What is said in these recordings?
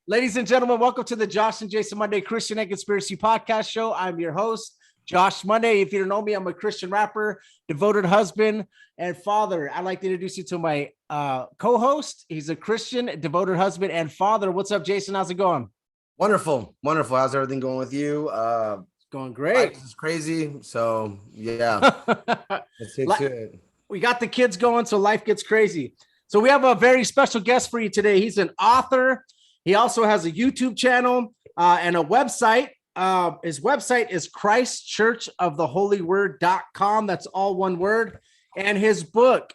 Ladies and gentlemen, welcome to the Josh and Jason Monday Christian and Conspiracy Podcast Show. I'm your host, Josh Monday. If you don't know me, I'm a Christian rapper, devoted husband, and father. I'd like to introduce you to my co-host. He's a Christian, devoted husband, and father. What's up, Jason? How's it going? Wonderful. How's everything going with you? It's going great. Life is crazy. So yeah, let's get to it. We got the kids going, so life gets crazy. So we have a very special guest for you today. He's an author. He also has a YouTube channel and a website. His website is christchurchoftheholyword.com. That's all one word. And his book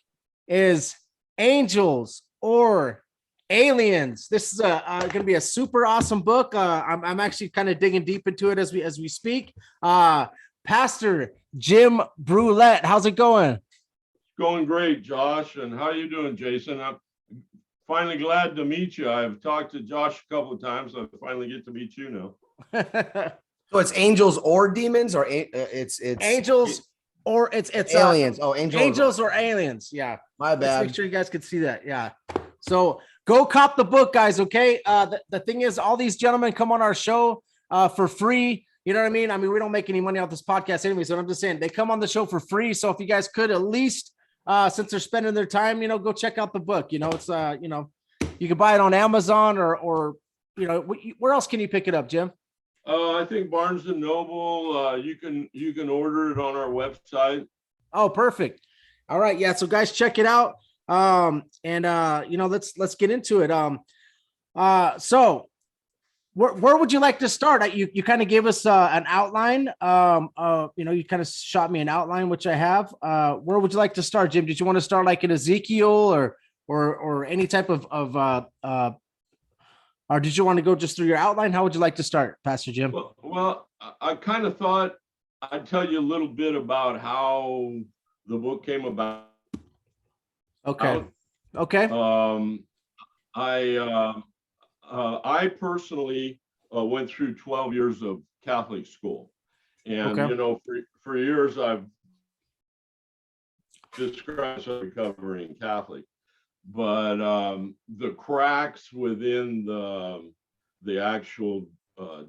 is Angels or Aliens. This is going to be a super awesome book. I'm actually kind of digging deep into it as we speak. Pastor Jim Brouillette, how's it going? Going great, Josh. And how are you doing, Jason? I'm finally glad to meet you. I've talked to Josh a couple of times. I finally get to meet you now. So it's angels or demons, or it's angels or it's aliens. Angels or aliens. Yeah, my bad. Let's make sure you guys can see that. Yeah. So go cop the book, guys. Okay. The thing is, all these gentlemen come on our show for free. You know what I mean? We don't make any money off this podcast anyway. So I'm just saying they come on the show for free. So if you guys could at least, since they're spending their time, go check out the book. It's you can buy it on Amazon or where else can you pick it up, Jim? I think Barnes and Noble. You can order it on our website. Oh, perfect. All right, yeah. So guys, check it out. Let's get into it. So where would you like to start? You kind of gave us an outline. You kind of shot me an outline, which I have. Where would you like to start, Jim? Did you want to start like in Ezekiel or any type of or did you want to go just through your outline? How would you like to start, Pastor Jim? Well, I kind of thought I'd tell you a little bit about how the book came about. Okay. I personally went through 12 years of Catholic school, and for years I've described as a recovering Catholic, but the cracks within the actual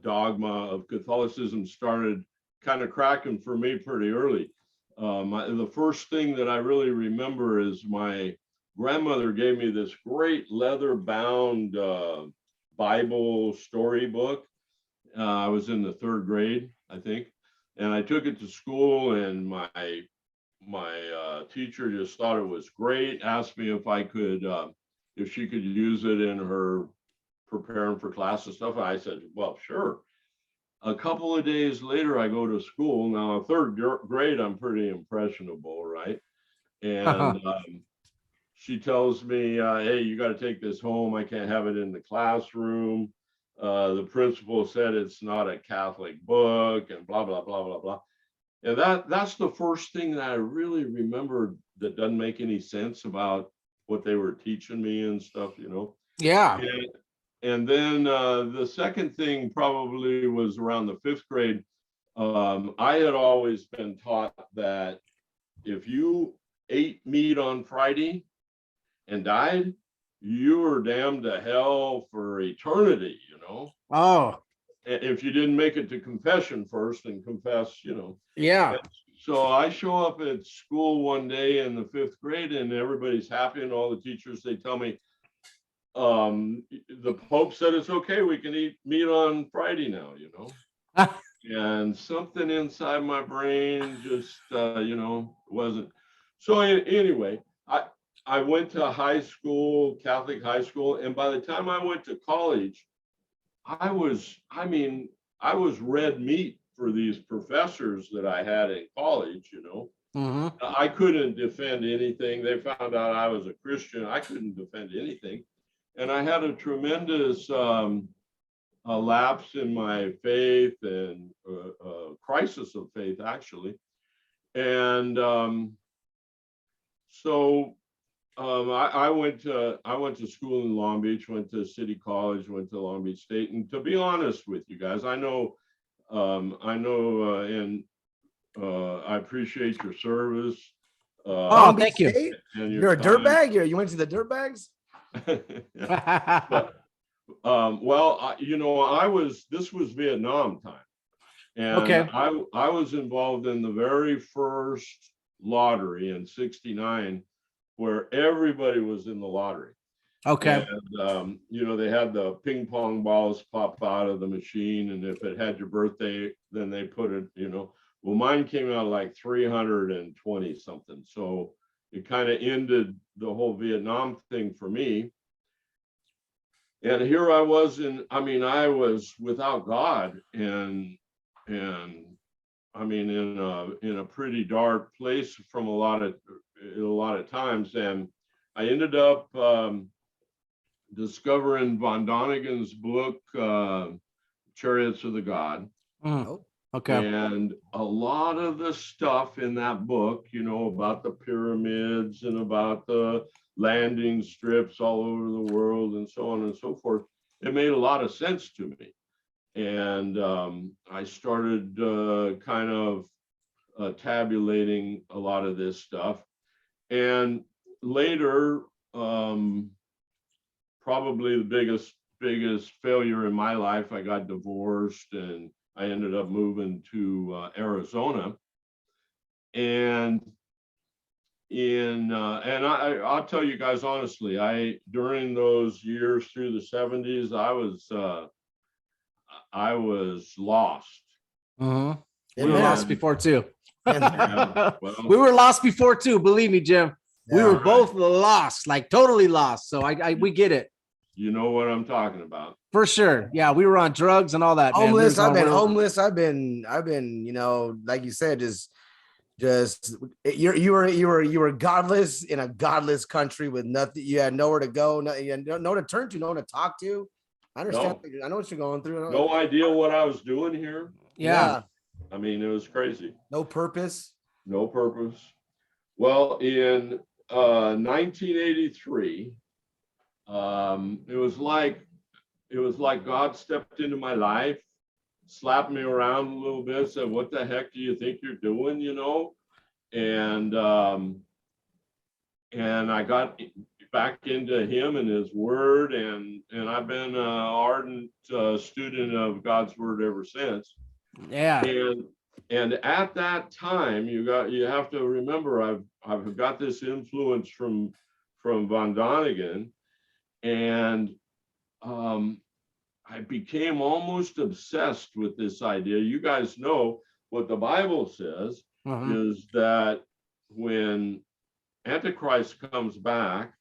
dogma of Catholicism started kind of cracking for me pretty early. The first thing that I really remember is my grandmother gave me this great leather-bound Bible storybook. I was in the third grade, I think, and I took it to school, and my teacher just thought it was great, asked me if she could use it in her preparing for class and stuff. And I said, well, sure. A couple of days later, I go to school. Now, third grade, I'm pretty impressionable, right? And she tells me, hey, you got to take this home. I can't have it in the classroom. The principal said it's not a Catholic book and blah, blah, blah, blah, blah. And that's the first thing that I really remember that doesn't make any sense about what they were teaching me and stuff, Yeah. And then the second thing probably was around the fifth grade. I had always been taught that if you ate meat on Friday and died, you were damned to hell for eternity, Oh. If you didn't make it to confession first and confess, Yeah. So I show up at school one day in the fifth grade, and everybody's happy, and all the teachers, they tell me, the Pope said it's okay, we can eat meat on Friday now, And something inside my brain just, wasn't. So anyway, I went to high school, Catholic high school, and by the time I went to college, I was red meat for these professors that I had in college, Mm-hmm. I couldn't defend anything. They found out I was a Christian. I couldn't defend anything. And I had a tremendous a lapse in my faith and crisis of faith, actually. And I went to school in Long Beach, went to City College, went to Long Beach State. And to be honest with you guys, I appreciate your service. Thank you. You're a dirtbag? You went to the dirtbags? Well, this was Vietnam time. And Okay. I was involved in the very first lottery in '69, where everybody was in the lottery. Okay. And they had the ping pong balls pop out of the machine, and if it had your birthday, then they put it. Well, mine came out like 320 something, so it kind of ended the whole Vietnam thing for me. And here I was I was without God, and I mean in a pretty dark place from a lot of times. And I ended up discovering von Donigan's book, Chariots of the God. Okay. And a lot of the stuff in that book, about the pyramids and about the landing strips all over the world and so on and so forth, it made a lot of sense to me. And I started kind of tabulating a lot of this stuff. And later, probably the biggest failure in my life, I got divorced, and I ended up moving to Arizona. And I'll tell you guys honestly, during those years through the '70s, I was lost. We were lost before too. Well, We were lost before too. Believe me, Jim. Yeah. We were both lost, like totally lost. So we get it. You know what I'm talking about. For sure. Yeah, we were on drugs and all that. Man. Homeless. I've been homeless. I've been, like you said, just you were godless in a godless country with nothing. You had nowhere to go, no one to turn to, no one to talk to. I understand. No. I know what you're going through. No idea what I was doing here. Yeah. I mean, it was crazy. No purpose. No purpose. Well, in 1983, it was like God stepped into my life, slapped me around a little bit, said, "What the heck do you think you're doing?" And I got back into Him and His Word, and I've been an ardent student of God's Word ever since. Yeah. And at that time, you have to remember, I've got this influence from von Donigan, and I became almost obsessed with this idea. You guys know what the Bible says is that when Antichrist comes back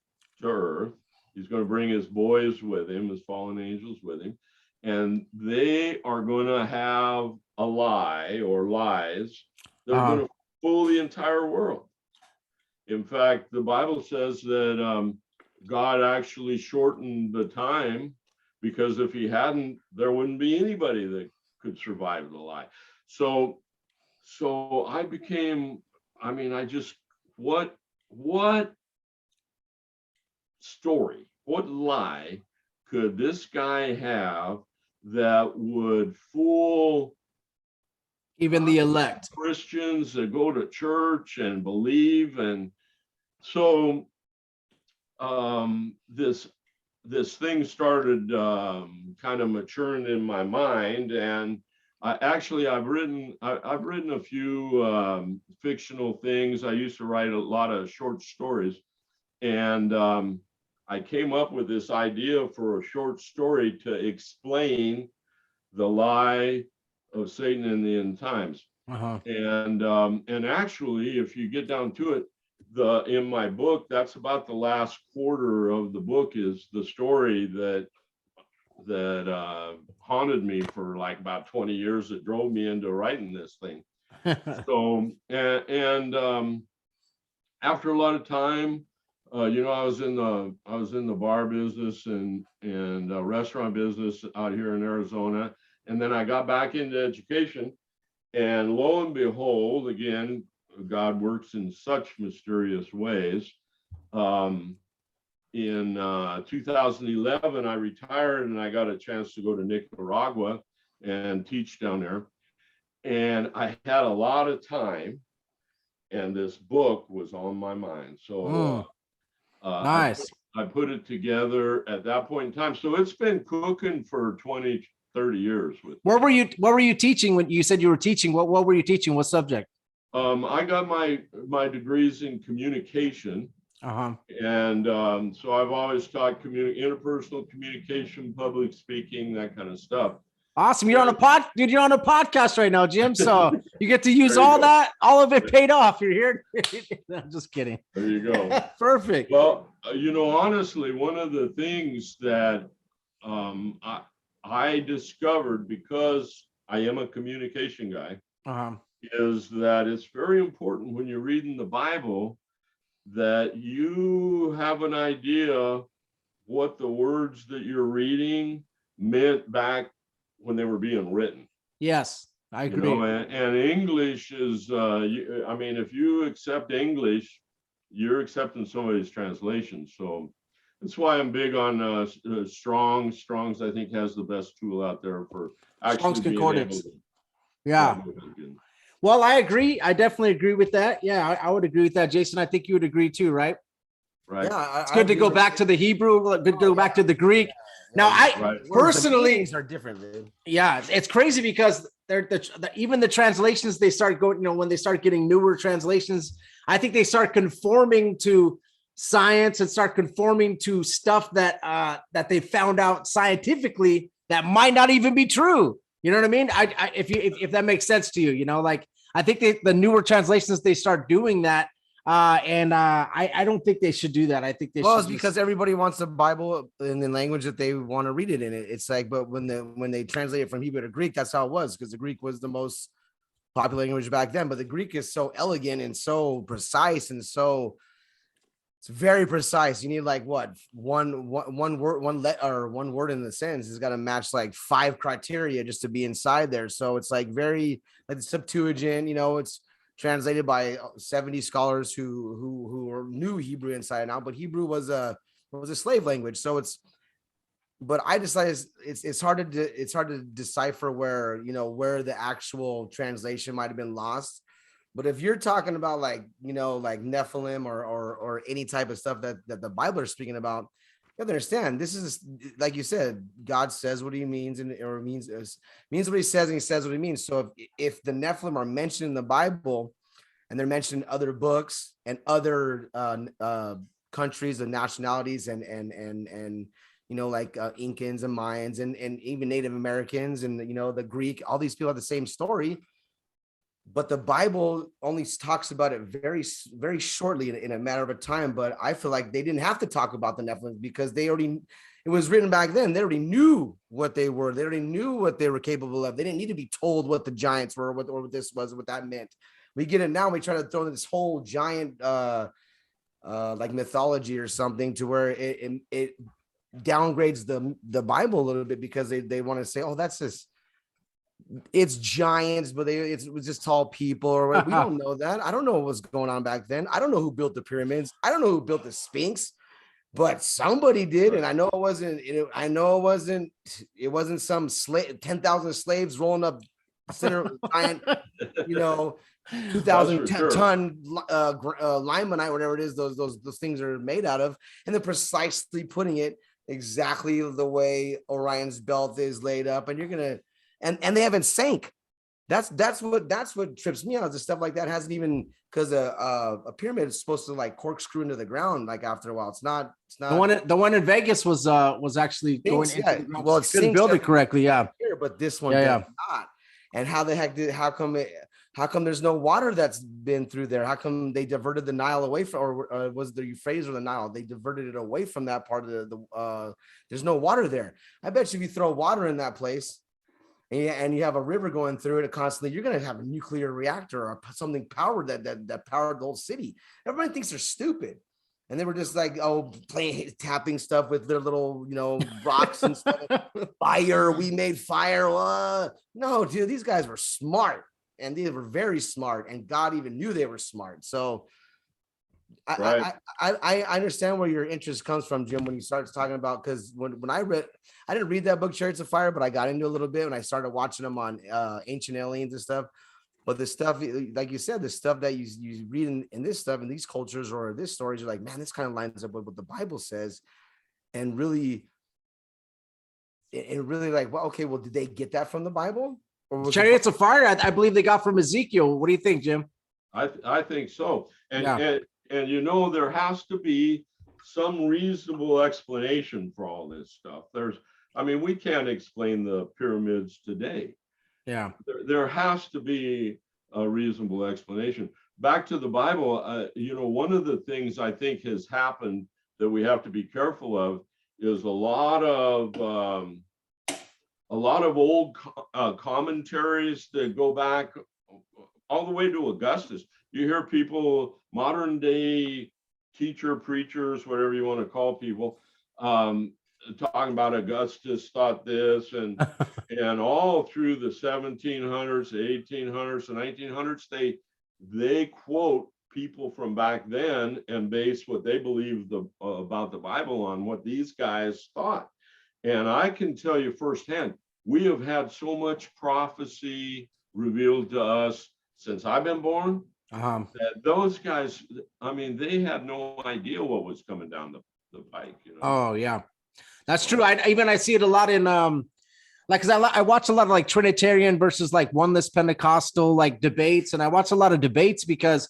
to earth, he's going to bring his boys with him, his fallen angels with him, and they are going to have a lie or lies that are going to fool the entire world. In fact, the Bible says that God actually shortened the time, because if He hadn't, there wouldn't be anybody that could survive the lie. So I became, what story, what lie could this guy have that would fool even the elect Christians that go to church and believe? And so this thing started kind of maturing in my mind, and I've written a few fictional things. I used to write a lot of short stories, and I came up with this idea for a short story to explain the lie of Satan in the end times. And actually, if you get down to it, in my book, that's about the last quarter of the book is the story that haunted me for like about 20 years, that drove me into writing this thing. So and after a lot of time, I was in the bar business and restaurant business out here in Arizona, and then I got back into education, and lo and behold, again, God works in such mysterious ways. In 2011, I retired, and I got a chance to go to Nicaragua and teach down there. And I had a lot of time, and this book was on my mind. So nice. I put it together at that point in time. So it's been cooking for 20, 30 years with What were you teaching when you said you were teaching? What were you teaching? What subject? I got my degrees in communication. Uh-huh. And so I've always taught interpersonal communication, public speaking, that kind of stuff. Awesome. You're on a podcast right now, Jim. So you get to use all of it paid off. You're here. I'm just kidding. There you go. Perfect. Well, honestly, one of the things that I discovered, because I am a communication guy, is that it's very important when you're reading the Bible that you have an idea what the words that you're reading meant back when they were being written. Yes, I agree. And English is, if you accept English, you're accepting somebody's translation. So that's why I'm big on Strong's. Strong's, I think, has the best tool out there for actually Strong's Concordance. Yeah. Well, I agree. I definitely agree with that. Yeah, I would agree with that. Jason, I think you would agree too, right? Right. Yeah, it's good to go back to the Hebrew, good to go back to the Greek. Now, I personally are different, dude. Yeah, it's crazy because even the translations, they start going, when they start getting newer translations, I think they start conforming to science and start conforming to stuff that they found out scientifically that might not even be true. You know what I mean? If that makes sense to you, I think the newer translations, they start doing that. I don't think they should do that. I think they should. It's because everybody wants the Bible in the language that they want to read it in. It's like, but when they translate it from Hebrew to Greek, that's how it was, because the Greek was the most popular language back then. But the Greek is so elegant and so precise, and it's very precise. You need like one word in the sentence has got to match like 5 criteria just to be inside there. So it's like very like the Septuagint. It's translated by 70 scholars who knew Hebrew inside and out, but Hebrew was a slave language. But I decided it's hard to decipher where the actual translation might have been lost. But if you're talking about like Nephilim or any type of stuff that the Bible is speaking about, you have to understand, this is, like you said, God says what he means, means what he says, and he says what he means. So if the Nephilim are mentioned in the Bible, and they're mentioned in other books and other countries and nationalities, and like Incans and Mayans and even Native Americans and the Greek, all these people have the same story, but the Bible only talks about it very, very shortly in a matter of time. But I feel like they didn't have to talk about the Nephilim because it was written back then. They already knew what they were. They already knew what they were capable of. They didn't need to be told what the giants were, what this was, what that meant. We get it now. We try to throw this whole giant like mythology or something to where it downgrades the Bible a little bit, because they want to say, oh, that's just, it's giants, but it was just tall people, or we don't know that. I don't know what was going on back then. I don't know who built the pyramids. I don't know who built the Sphinx, but somebody did. And I know it wasn't some 10,000 slaves rolling up center giant, 2,000 ton limonite, whatever it is, those things are made out of, and they're precisely putting it exactly the way Orion's belt is laid up, and you're gonna and they haven't sank. That's what trips me out. The stuff like that hasn't even, because a pyramid is supposed to like corkscrew into the ground like after a while. It's not the one in Vegas was actually going into the ground. Well, it's couldn't build it correctly, but this one does not. And how the heck how come there's no water that's been through there? How come they diverted the Nile away from, or was the Euphrates or the Nile? They diverted it away from that part of the there's no water there. I bet you if you throw water in that place and you have a river going through it constantly, you're going to have a nuclear reactor or something powered that powered the whole city. Everybody thinks they're stupid. And they were just like, tapping stuff with their little, rocks and stuff. Fire, we made fire. No, dude, these guys were smart. And they were very smart. And God even knew they were smart. So I understand where your interest comes from, Jim, when you start talking about, because when I didn't read that book, Chariots of Fire, but I got into a little bit when I started watching them on Ancient Aliens and stuff. But the stuff, like you said, the stuff that you read in this stuff, in these cultures or this stories, you're like, man, this kind of lines up with what the Bible says. And really, like, well, okay, well, did they get that from the Bible? Or was Chariots of Fire, I believe they got from Ezekiel. What do you think, Jim? I think so. And you know, there has to be some reasonable explanation for all this stuff. We can't explain the pyramids today. Yeah. There has to be a reasonable explanation. Back to the Bible, one of the things I think has happened that we have to be careful of is a lot of old commentaries that go back all the way to Augustus. You hear people, modern day preachers, whatever you want to call people, talking about Augustus thought this, and all through the 1700s, the 1800s, the 1900s, they quote people from back then and base what they believed about the Bible on what these guys thought. And I can tell you firsthand, we have had so much prophecy revealed to us since I've been born, that those guys, they had no idea what was coming down the pike. Oh yeah, that's true. I see it a lot in because I watch a lot of like Trinitarian versus like oneness Pentecostal like debates, and I watch a lot of debates because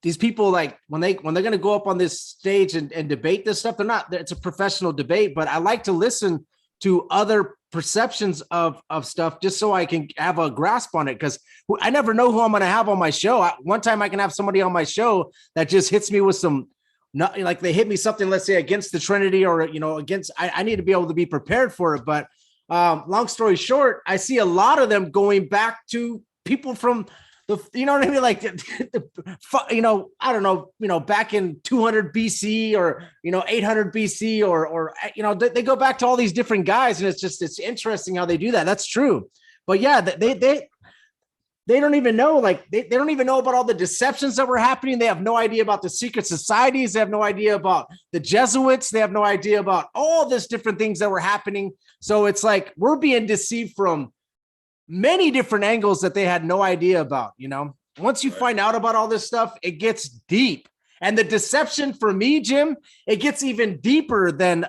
these people, like when they're going to go up on this stage and debate this stuff, it's a professional debate, but I like to listen to other perceptions of stuff just so I can have a grasp on it, because I never know who I'm going to have on my show. One time I can have somebody on my show that just hits me with some, not like they hit me something, let's say against the Trinity or, against, I need to be able to be prepared for it. But long story short, I see a lot of them going back to people from you know what I mean? Like, I don't know, back in 200 BC or, 800 BC or, they go back to all these different guys, and it's interesting how they do that. That's true. But yeah, they don't even know, like, they don't even know about all the deceptions that were happening. They have no idea about the secret societies. They have no idea about the Jesuits. They have no idea about all this different things that were happening. So it's like, we're being deceived from many different angles that they had no idea about. Once you find out about all this stuff, it gets deep. And the deception for me, Jim, it gets even deeper than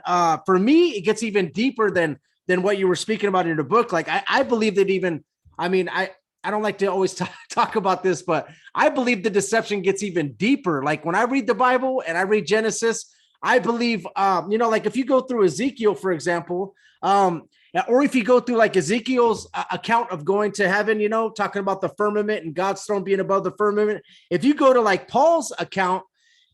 than what you were speaking about in the book. Like, I believe that even, I don't like to always talk about this, but I believe the deception gets even deeper. Like when I read the Bible and I read Genesis, I believe, like if you go through Ezekiel, for example, or if you go through like Ezekiel's account of going to heaven, talking about the firmament and God's throne being above the firmament. If you go to like Paul's account,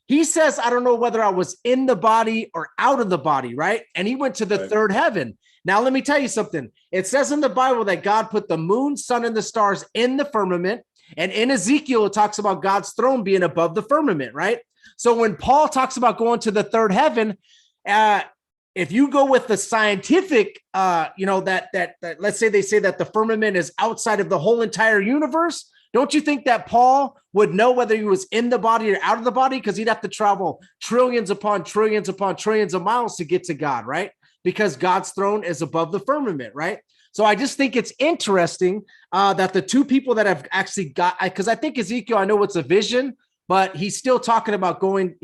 he says, I don't know whether I was in the body or out of the body, right? And he went to the third heaven. Now, let me tell you something. It says in the Bible that God put the moon, sun, and the stars in the firmament. And in Ezekiel, it talks about God's throne being above the firmament, right? So when Paul talks about going to the third heaven, if you go with the scientific, that let's say they say that the firmament is outside of the whole entire universe, don't you think that Paul would know whether he was in the body or out of the body? Because he'd have to travel trillions upon trillions upon trillions of miles to get to God, right? Because God's throne is above the firmament, right? So I just think it's interesting that the two people that have actually got, because I think Ezekiel, I know it's a vision, but he's still talking about going,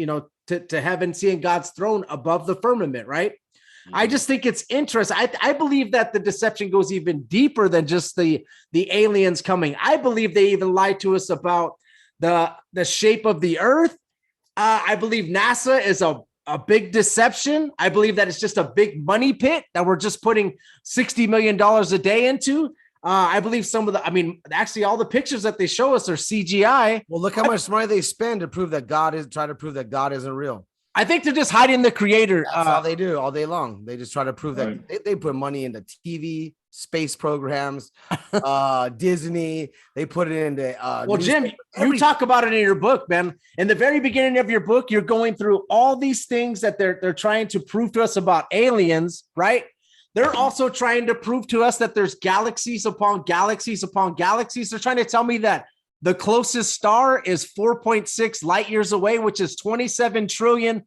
to heaven, seeing God's throne above the firmament, right? I just think it's interesting. I believe that the deception goes even deeper than just the aliens coming. I believe they even lied to us about the shape of the earth. I believe NASA is a big deception. I believe that it's just a big money pit that we're just putting $60 million a day into. I believe actually all the pictures that they show us are CGI. Well, look how much money they spend to prove that God isn't real. I think they're just hiding the creator. That's all they do all day long. They just try to prove that they put money into TV, space programs, Disney. They put it into. Well, Jim, you talk about it in your book, man. In the very beginning of your book, you're going through all these things that they're trying to prove to us about aliens, right? They're also trying to prove to us that there's galaxies upon galaxies upon galaxies. They're trying to tell me that the closest star is 4.6 light years away, which is 27 trillion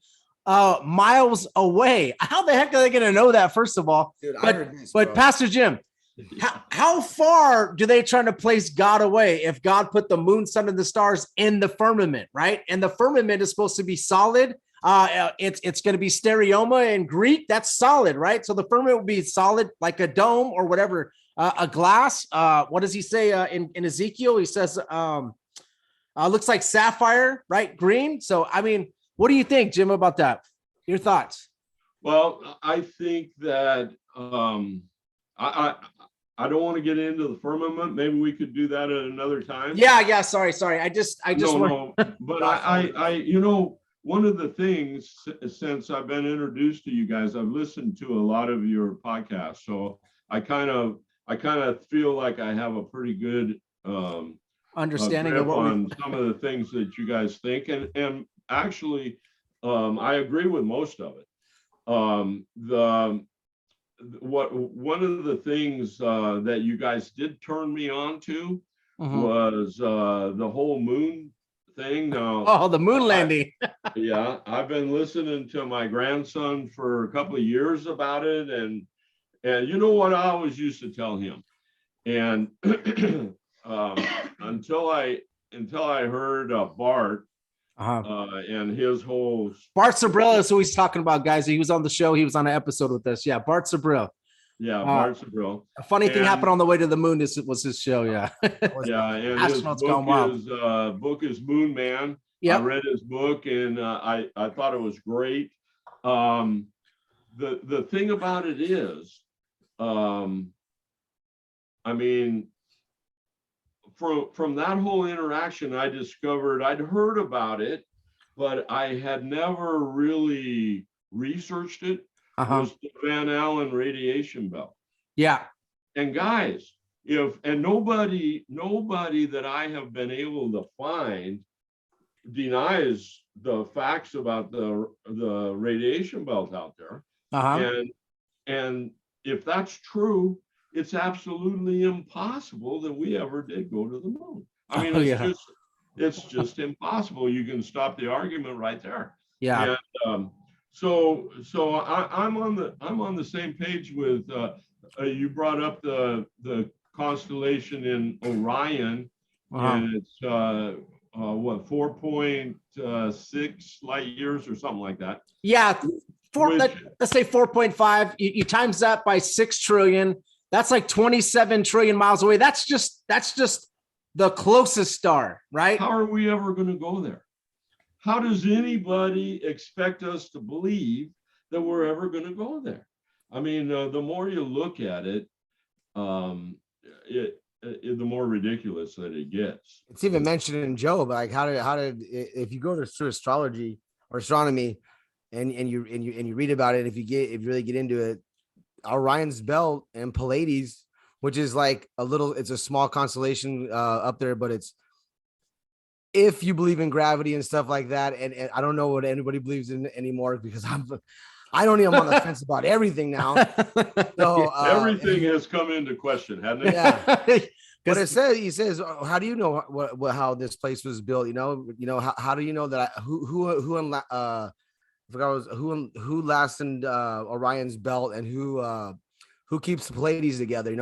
miles away. How the heck are they going to know that, first of all? Dude, but Pastor Jim, How far do they try to place God away if God put the moon, sun, and the stars in the firmament, right? And the firmament is supposed to be solid. It's going to be stereoma in Greek. That's solid, right? So the firmament would be solid, like a dome or whatever, a glass. What does he say in Ezekiel? He says, looks like sapphire, right? Green. So, I mean, what do you think, Jim, about that? Your thoughts? Well, I think that I don't want to get into the firmament. Maybe we could do that at another time. Yeah. Sorry. I just no. But I one of the things since I've been introduced to you guys, I've listened to a lot of your podcasts, so I kind of feel like I have a pretty good understanding of on some of the things that you guys think, and actually, I agree with most of it. One of the things that you guys did turn me on to was the whole moon thing. Now, the moon landing. I've been listening to my grandson for a couple of years about it, and you know what I always used to tell him, and until I heard Bart. And his whole Bart Sabrilla is who he's talking about, guys. He was on the show. He was on an episode with us. Yeah, Bart Sabrilla. Yeah, Bart Sabrilla. A funny thing happened on the way to the moon. This was his show. Yeah. And his book is Moon Man. Yep. I read his book and I thought it was great. The thing about it is, I mean, from that whole interaction, I discovered I'd heard about it, but I had never really researched it. Was the Van Allen radiation belt. Yeah. And guys, nobody that I have been able to find denies the facts about the radiation belt out there. And if that's true, it's absolutely impossible that we ever did go to the moon. I mean, it's just impossible. You can stop the argument right there. Yeah. And, so I'm on the same page with you brought up the constellation in Orion, and it's 4.6 light years or something like that. Yeah, let's say 4.5. You times that by 6 trillion. That's like 27 trillion miles away. That's just the closest star, right? How are we ever going to go there? How does anybody expect us to believe that we're ever going to go there? I mean, the more you look at it, the more ridiculous that it gets. It's even mentioned in Job, like how did if you go through astrology or astronomy, and you read about it, if you really get into it, Orion's belt and Pleiades, which is like it's a small constellation up there, but it's, if you believe in gravity and stuff like that, and I don't know what anybody believes in anymore, because I'm on the fence about everything now. So everything has come into question, hasn't it? Yeah. But he says, how do you know how this place was built? How do you know that who last in Orion's belt, and who keeps the Pleiades together?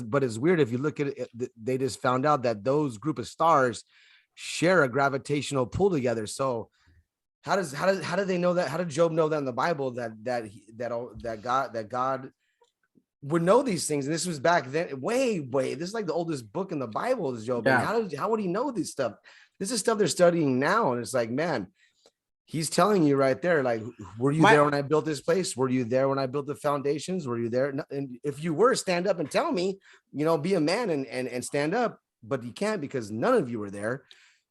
But it's weird if you look at it. They just found out that those group of stars share a gravitational pull together. So how do they know that? How did Job know that in the Bible that God would know these things? And this was back then, way. This is like the oldest book in the Bible is Job. Yeah. And how would he know this stuff? This is stuff they're studying now, and it's like, man, he's telling you right there, like, were you there when I built this place? Were you there when I built the foundations? Were you there? And if you were, stand up and tell me. Be a man and stand up. But you can't, because none of you were there.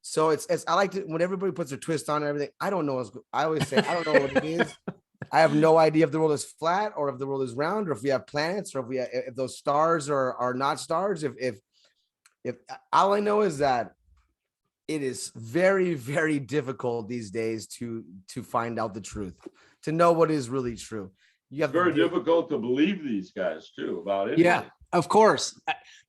So it's I like to, when everybody puts a twist on everything. I don't know. I always say, I don't know what it is. I have no idea if the world is flat, or if the world is round, or if we have planets, or if those stars are not stars. If all I know is that it is very, very difficult these days to find out the truth, to know what is really true. You have very difficult to believe these guys too about it. Yeah. Of course.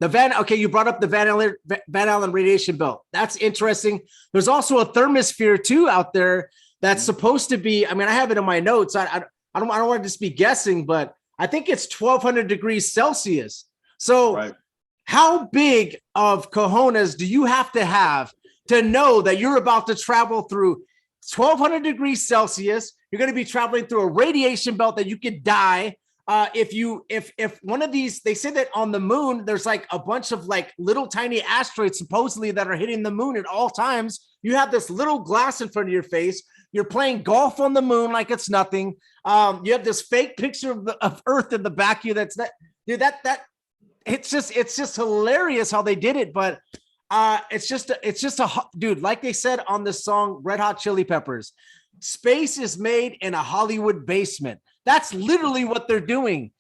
You brought up the Van Allen radiation belt. That's interesting. There's also a thermosphere too out there that's supposed to be, I have it in my notes. I don't want to just be guessing, but I think it's 1200 degrees Celsius. So Right. how big of cojones do you have to know that you're about to travel through 1200 degrees Celsius? You're going to be traveling through a radiation belt that you could die. If one of these, they say that on the moon, there's like a bunch of like little tiny asteroids supposedly that are hitting the moon at all times. You have this little glass in front of your face. You're playing golf on the moon like it's nothing. You have this fake picture of Earth in the back of you. That's that, dude. It's just hilarious how they did it. But it's just a dude. Like they said on the song Red Hot Chili Peppers, space is made in a Hollywood basement. That's literally what they're doing.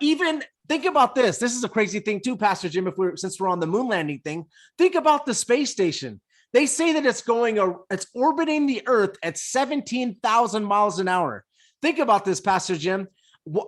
Even think about this. This is a crazy thing too, Pastor Jim. Since we're on the moon landing thing, think about the space station. They say that it's orbiting the Earth at 17,000 miles an hour. Think about this, Pastor Jim.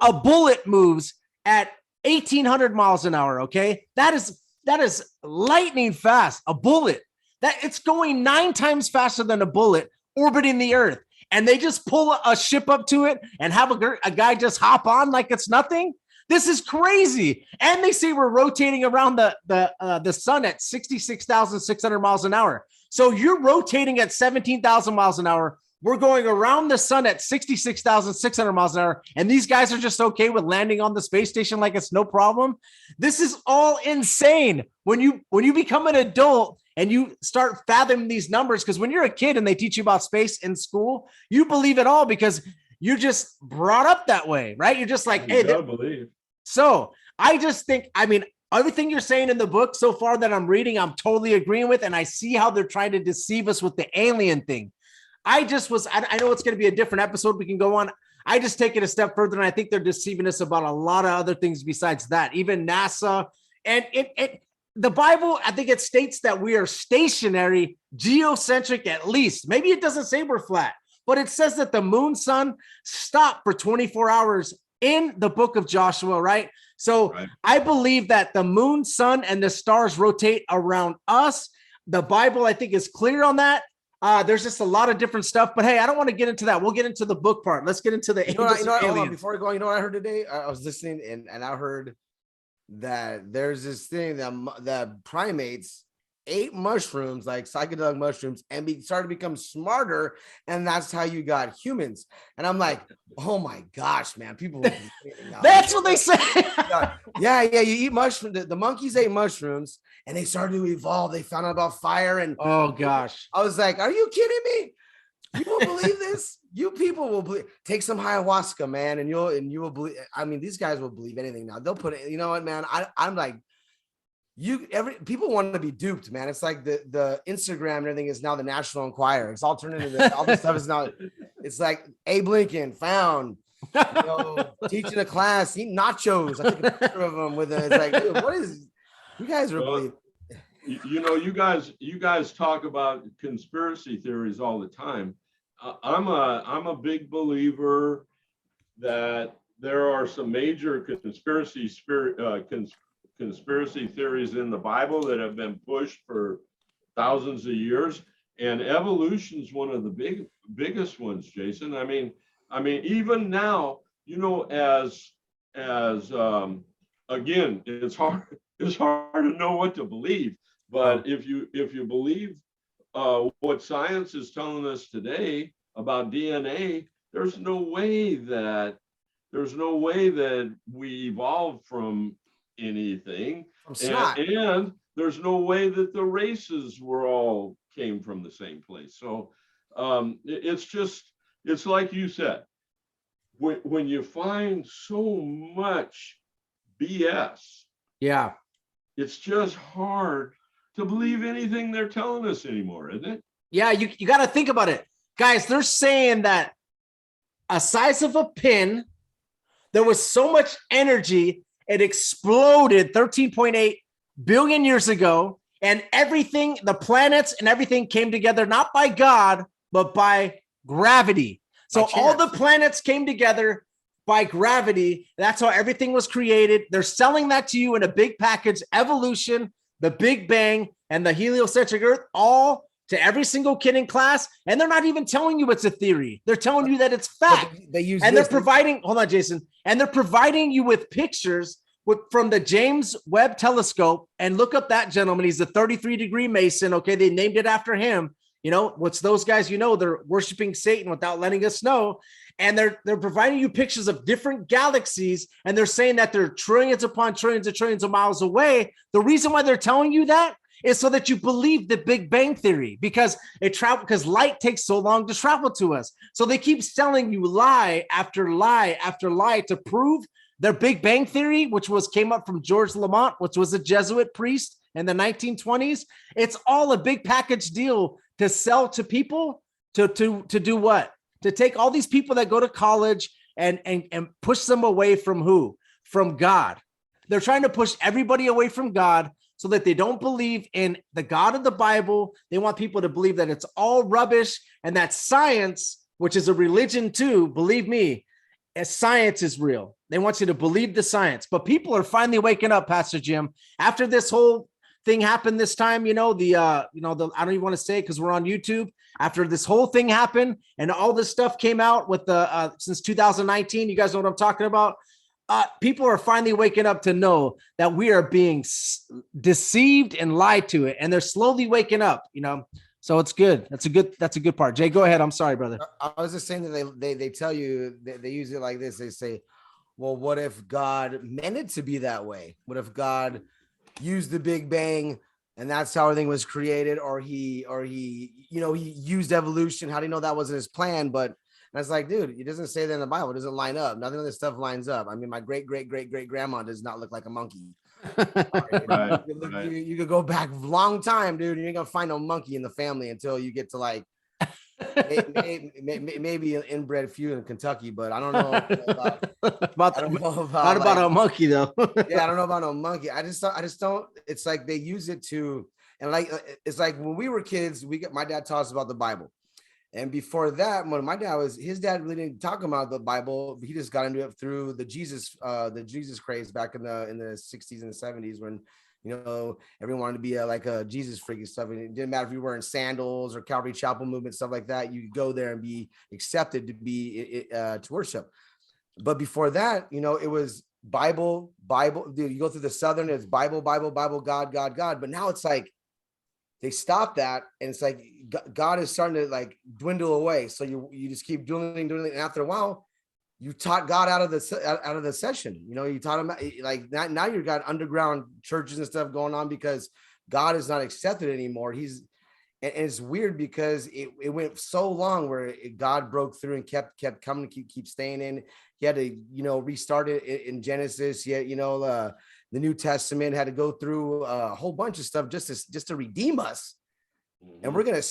A bullet moves at 1,800 miles an hour. Okay, that is lightning fast. A bullet it's going 9 times faster than a bullet orbiting the Earth. And they just pull a ship up to it and have a guy just hop on like it's nothing. This is crazy. And they say we're rotating around the sun at 66,600 miles an hour. So you're rotating at 17,000 miles an hour. We're going around the sun at 66,600 miles an hour. And these guys are just okay with landing on the space station like it's no problem. This is all insane. When you become an adult and you start fathoming these numbers, because when you're a kid and they teach you about space in school, you believe it all because you're just brought up that way, right? You're just like, hey, believe. So I just think, everything you're saying in the book so far that I'm reading, I'm totally agreeing with. And I see how they're trying to deceive us with the alien thing. I know it's going to be a different episode we can go on. I just take it a step further. And I think they're deceiving us about a lot of other things besides that, even NASA. And the Bible, I think it states that we are stationary, geocentric at least. Maybe it doesn't say we're flat, but it says that the moon, sun stopped for 24 hours in the book of Joshua, right? So right. I believe that the moon, sun, and the stars rotate around us. The Bible, I think, is clear on that. There's just a lot of different stuff, but hey, I don't want to get into that. We'll get into the book part. Let's get into the hold on, before we go, you know what I heard today? I was listening and I heard that there's this thing that primates ate mushrooms, like psychedelic mushrooms, and started to become smarter, and that's how you got humans. And I'm like, oh my gosh, man, people that's what they say. yeah, you eat mushrooms. The monkeys ate mushrooms and they started to evolve. They found out about fire, and oh gosh, I was like, are you kidding me? You won't believe this. You people will believe. Take some ayahuasca, man, and you will believe. I mean, these guys will believe anything now. They'll put it. You know what, man? I'm like, people want to be duped, man. It's like the Instagram and everything is now the National Enquirer. It's all turned into this. All this stuff is now. It's like Abe Lincoln found, teaching a class, eating nachos. I took a picture of him with it. It's like, dude, what is? You guys are believing. You guys talk about conspiracy theories all the time. I'm a big believer that there are some major conspiracy theories in the Bible that have been pushed for thousands of years, and evolution is one of the biggest ones, Jason. I mean, even now, as again, it's hard to know what to believe. But if you believe what science is telling us today about DNA, there's no way that we evolved from anything, and there's no way that the races all came from the same place. So it's like you said, when you find so much BS, yeah, it's just hard to believe anything they're telling us anymore, isn't it? Yeah, you got to think about it, guys. They're saying that a size of a pin, there was so much energy, it exploded 13.8 billion years ago, and everything, the planets and everything came together, not by God, but by gravity. So all the planets came together by gravity. That's how everything was created. They're selling that to you in a big package: evolution, the Big Bang, and the heliocentric Earth, all to every single kid in class. And they're not even telling you it's a theory. They're telling you that it's fact. They're providing, hold on, Jason. And they're providing you with pictures from the James Webb telescope and look up that gentleman. He's a 33-degree Mason. Okay, they named it after him. You know, what's those guys? You know, they're worshiping Satan without letting us know. And they're providing you pictures of different galaxies, and they're saying that they're trillions upon trillions and trillions of miles away. The reason why they're telling you that is so that you believe the Big Bang Theory, because because light takes so long to travel to us. So they keep telling you lie after lie after lie to prove their Big Bang Theory, which came up from George Lamont, which was a Jesuit priest in the 1920s. It's all a big package deal to sell to people to do what? To take all these people that go to college and push them away from who? From God. They're trying to push everybody away from God so that they don't believe in the God of the Bible. They want people to believe that it's all rubbish, and that science, which is a religion too, believe me, as science is real. They want you to believe the science. But people are finally waking up, Pastor Jim. After this whole thing happened this time, I don't even want to say it because we're on YouTube. After this whole thing happened and all this stuff came out with since 2019, you guys know what I'm talking about. People are finally waking up to know that we are being deceived and lied to it, and they're slowly waking up. So it's good. That's a good part. Jay, go ahead. I'm sorry, brother. I was just saying that they tell you, they use it like this. They say, well, what if God meant it to be that way? What if God used the Big Bang and that's how everything was created, or he used evolution? How do you know that wasn't his plan? But it's like, dude, it doesn't say that in the Bible. It doesn't line up. Nothing of this stuff lines up. I mean, my great grandma does not look like a monkey. Right. You could go back a long time, dude, and you're gonna find no monkey in the family until you get to like maybe an inbred few in Kentucky, but I don't know about a monkey though. Yeah, I don't know about no monkey. I just don't. It's like they use it to, and like it's like when we were kids, my dad taught us about the Bible. And before that, when his dad really didn't talk about the Bible. He just got into it through the Jesus craze back in the 60s and 70s, when everyone wanted to be like a Jesus freak and stuff. And it didn't matter if you were wearing sandals or Calvary Chapel movement, stuff like that. You could go there and be accepted to be to worship. But before that, it was Bible. Dude, you go through the Southern, it's Bible, God. But now it's like they stopped that, and it's like God is starting to like dwindle away. So you just keep doing it, and after a while, you taught God out of the session. You taught him like now you've got underground churches and stuff going on because God is not accepted anymore. And it's weird because it went so long where God broke through and kept coming, keep staying in. He had to restart it in Genesis. Yet the New Testament had to go through a whole bunch of stuff just to redeem us. Mm-hmm. And we're gonna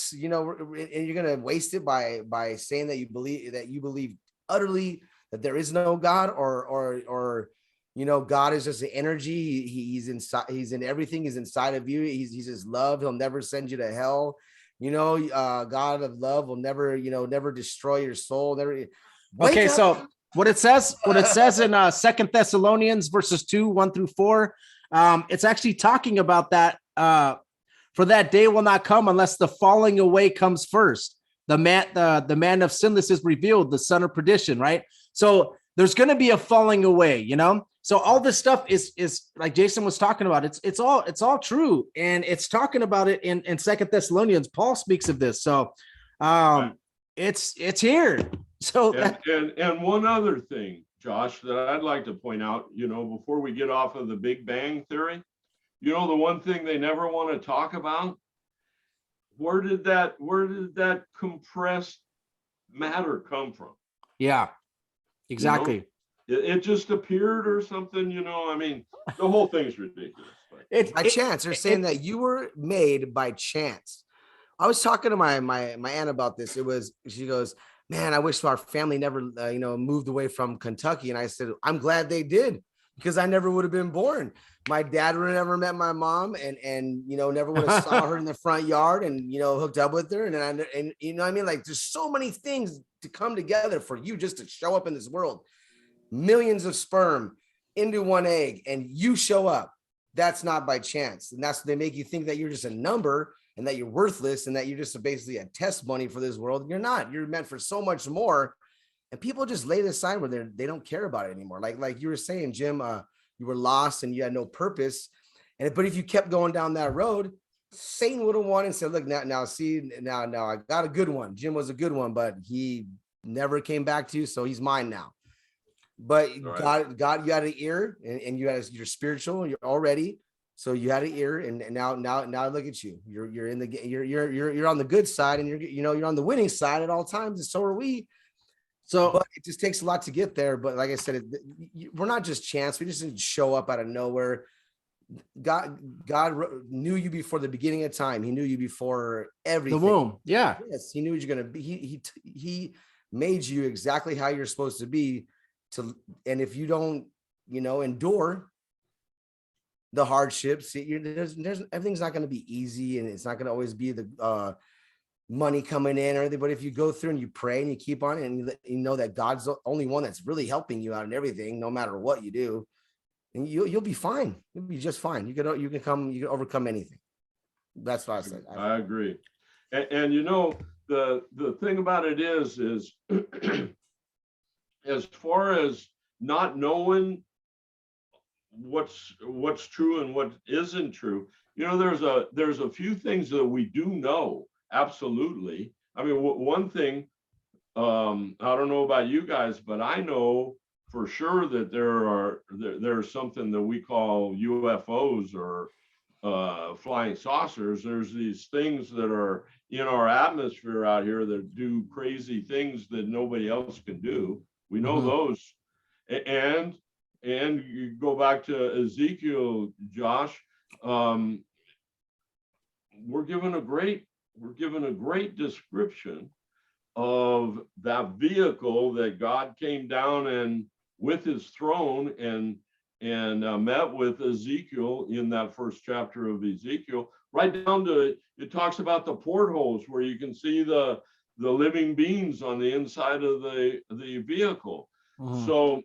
and you're gonna waste it by saying that you believe utterly that there is no God, or God is just an energy. He's inside. He's in everything. He's inside of you. He's his love. He'll never send you to hell. God of love will never destroy your soul. Never. Okay, so what it says in 2 Thessalonians verses 2:1-4, it's actually talking about that. For that day will not come unless the falling away comes first. The man of sinless is revealed, the son of perdition, right? So there's going to be a falling away, So all this stuff is like Jason was talking about. It's all true, and it's talking about it in 2 Thessalonians. Paul speaks of this, so it's here. So and one other thing, Josh, that I'd like to point out, before we get off of the Big Bang Theory, the one thing they never want to talk about. Where did that compressed matter come from? Yeah, exactly. It just appeared or something, I mean, the whole thing's ridiculous. It's by chance. They're saying that you were made by chance. I was talking to my aunt about this. She goes, man, I wish our family never, moved away from Kentucky. And I said, I'm glad they did, because I never would have been born. My dad would have never met my mom, and never would have saw her in the front yard and hooked up with her. And what I mean, like, there's so many things to come together for you just to show up in this world. Millions of sperm into one egg, and you show up. That's not by chance. And they make you think that you're just a number and that you're worthless and that you're just basically a test bunny for this world. You're not. You're meant for so much more. And people just lay this aside where they don't care about it anymore. Like you were saying, Jim, you were lost and you had no purpose. But if you kept going down that road, Satan would have won and said, look, now I got a good one. Jim was a good one, but he never came back to you, so he's mine now. But right. God, you had an ear, and you're spiritual, you're already. So you had an ear, and now look at you. You're on the good side, and you're on the winning side at all times, and so are we. So, but it just takes a lot to get there. But like I said, we're not just chance. We just didn't show up out of nowhere. God knew you before the beginning of time. He knew you before everything. The womb. Yeah. Yes, he knew you're gonna be. He made you exactly how you're supposed to be. And if you don't, endure the hardships, there's everything's not going to be easy, and it's not going to always be the money coming in or anything. But if you go through and you pray and you keep on, and you know that God's the only one that's really helping you out in everything, no matter what you do, and you'll be fine. You'll be just fine. You can overcome anything. That's what I said. I agree. And the thing about it is as far as not knowing what's true and what isn't true, there's a few things that we do know. Absolutely. I mean, one thing, I don't know about you guys, but I know for sure that there's something that we call UFOs or flying saucers. There's these things that are in our atmosphere out here that do crazy things that nobody else can do. We know those. And you go back to Ezekiel, Josh, we're given a great description of that vehicle that God came down and with his throne and met with Ezekiel in that first chapter of Ezekiel, right down to it talks about the portholes where you can see the living beings on the inside of the vehicle. So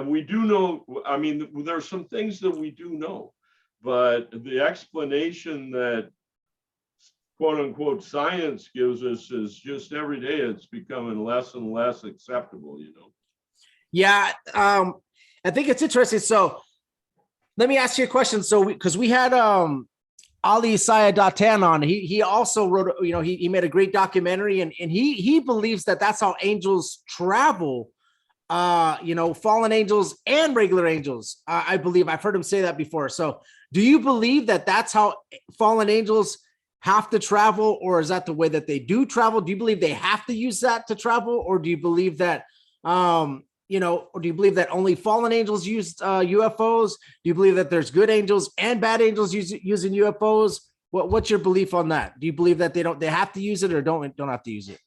we do know, I mean, there's some things that we do know, but the explanation that quote unquote science gives us is just every day it's becoming less and less acceptable, Yeah, I think it's interesting. So let me ask you a question. So because we had Ali Isaiah Datan on, he also wrote, he made a great documentary, and he believes that that's how angels travel, fallen angels and regular angels. I believe I've heard him say that before. So do you believe that that's how fallen angels have to travel, or is that the way that they do travel? Do you believe they have to use that to travel, or do you believe that, or do you believe that only fallen angels use UFOs? Do you believe that there's good angels and bad angels using UFOs? What's your belief on that? Do you believe that they have to use it or don't have to use it?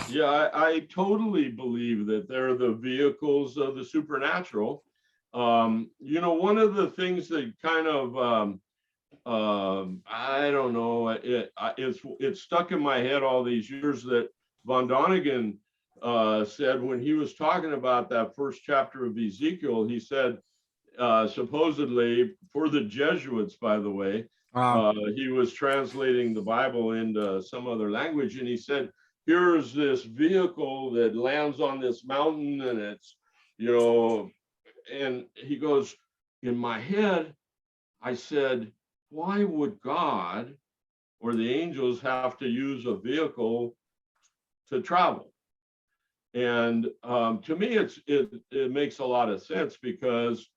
Yeah, I totally believe that they're the vehicles of the supernatural. One of the things that kind of I don't know, it's stuck in my head all these years that Von Donigan said when he was talking about that first chapter of Ezekiel. He said, supposedly for the Jesuits, by the way, he was translating the Bible into some other language, and he said, here's this vehicle that lands on this mountain, and it's, and he goes, in my head, I said, why would God or the angels have to use a vehicle to travel? And to me, it makes a lot of sense because,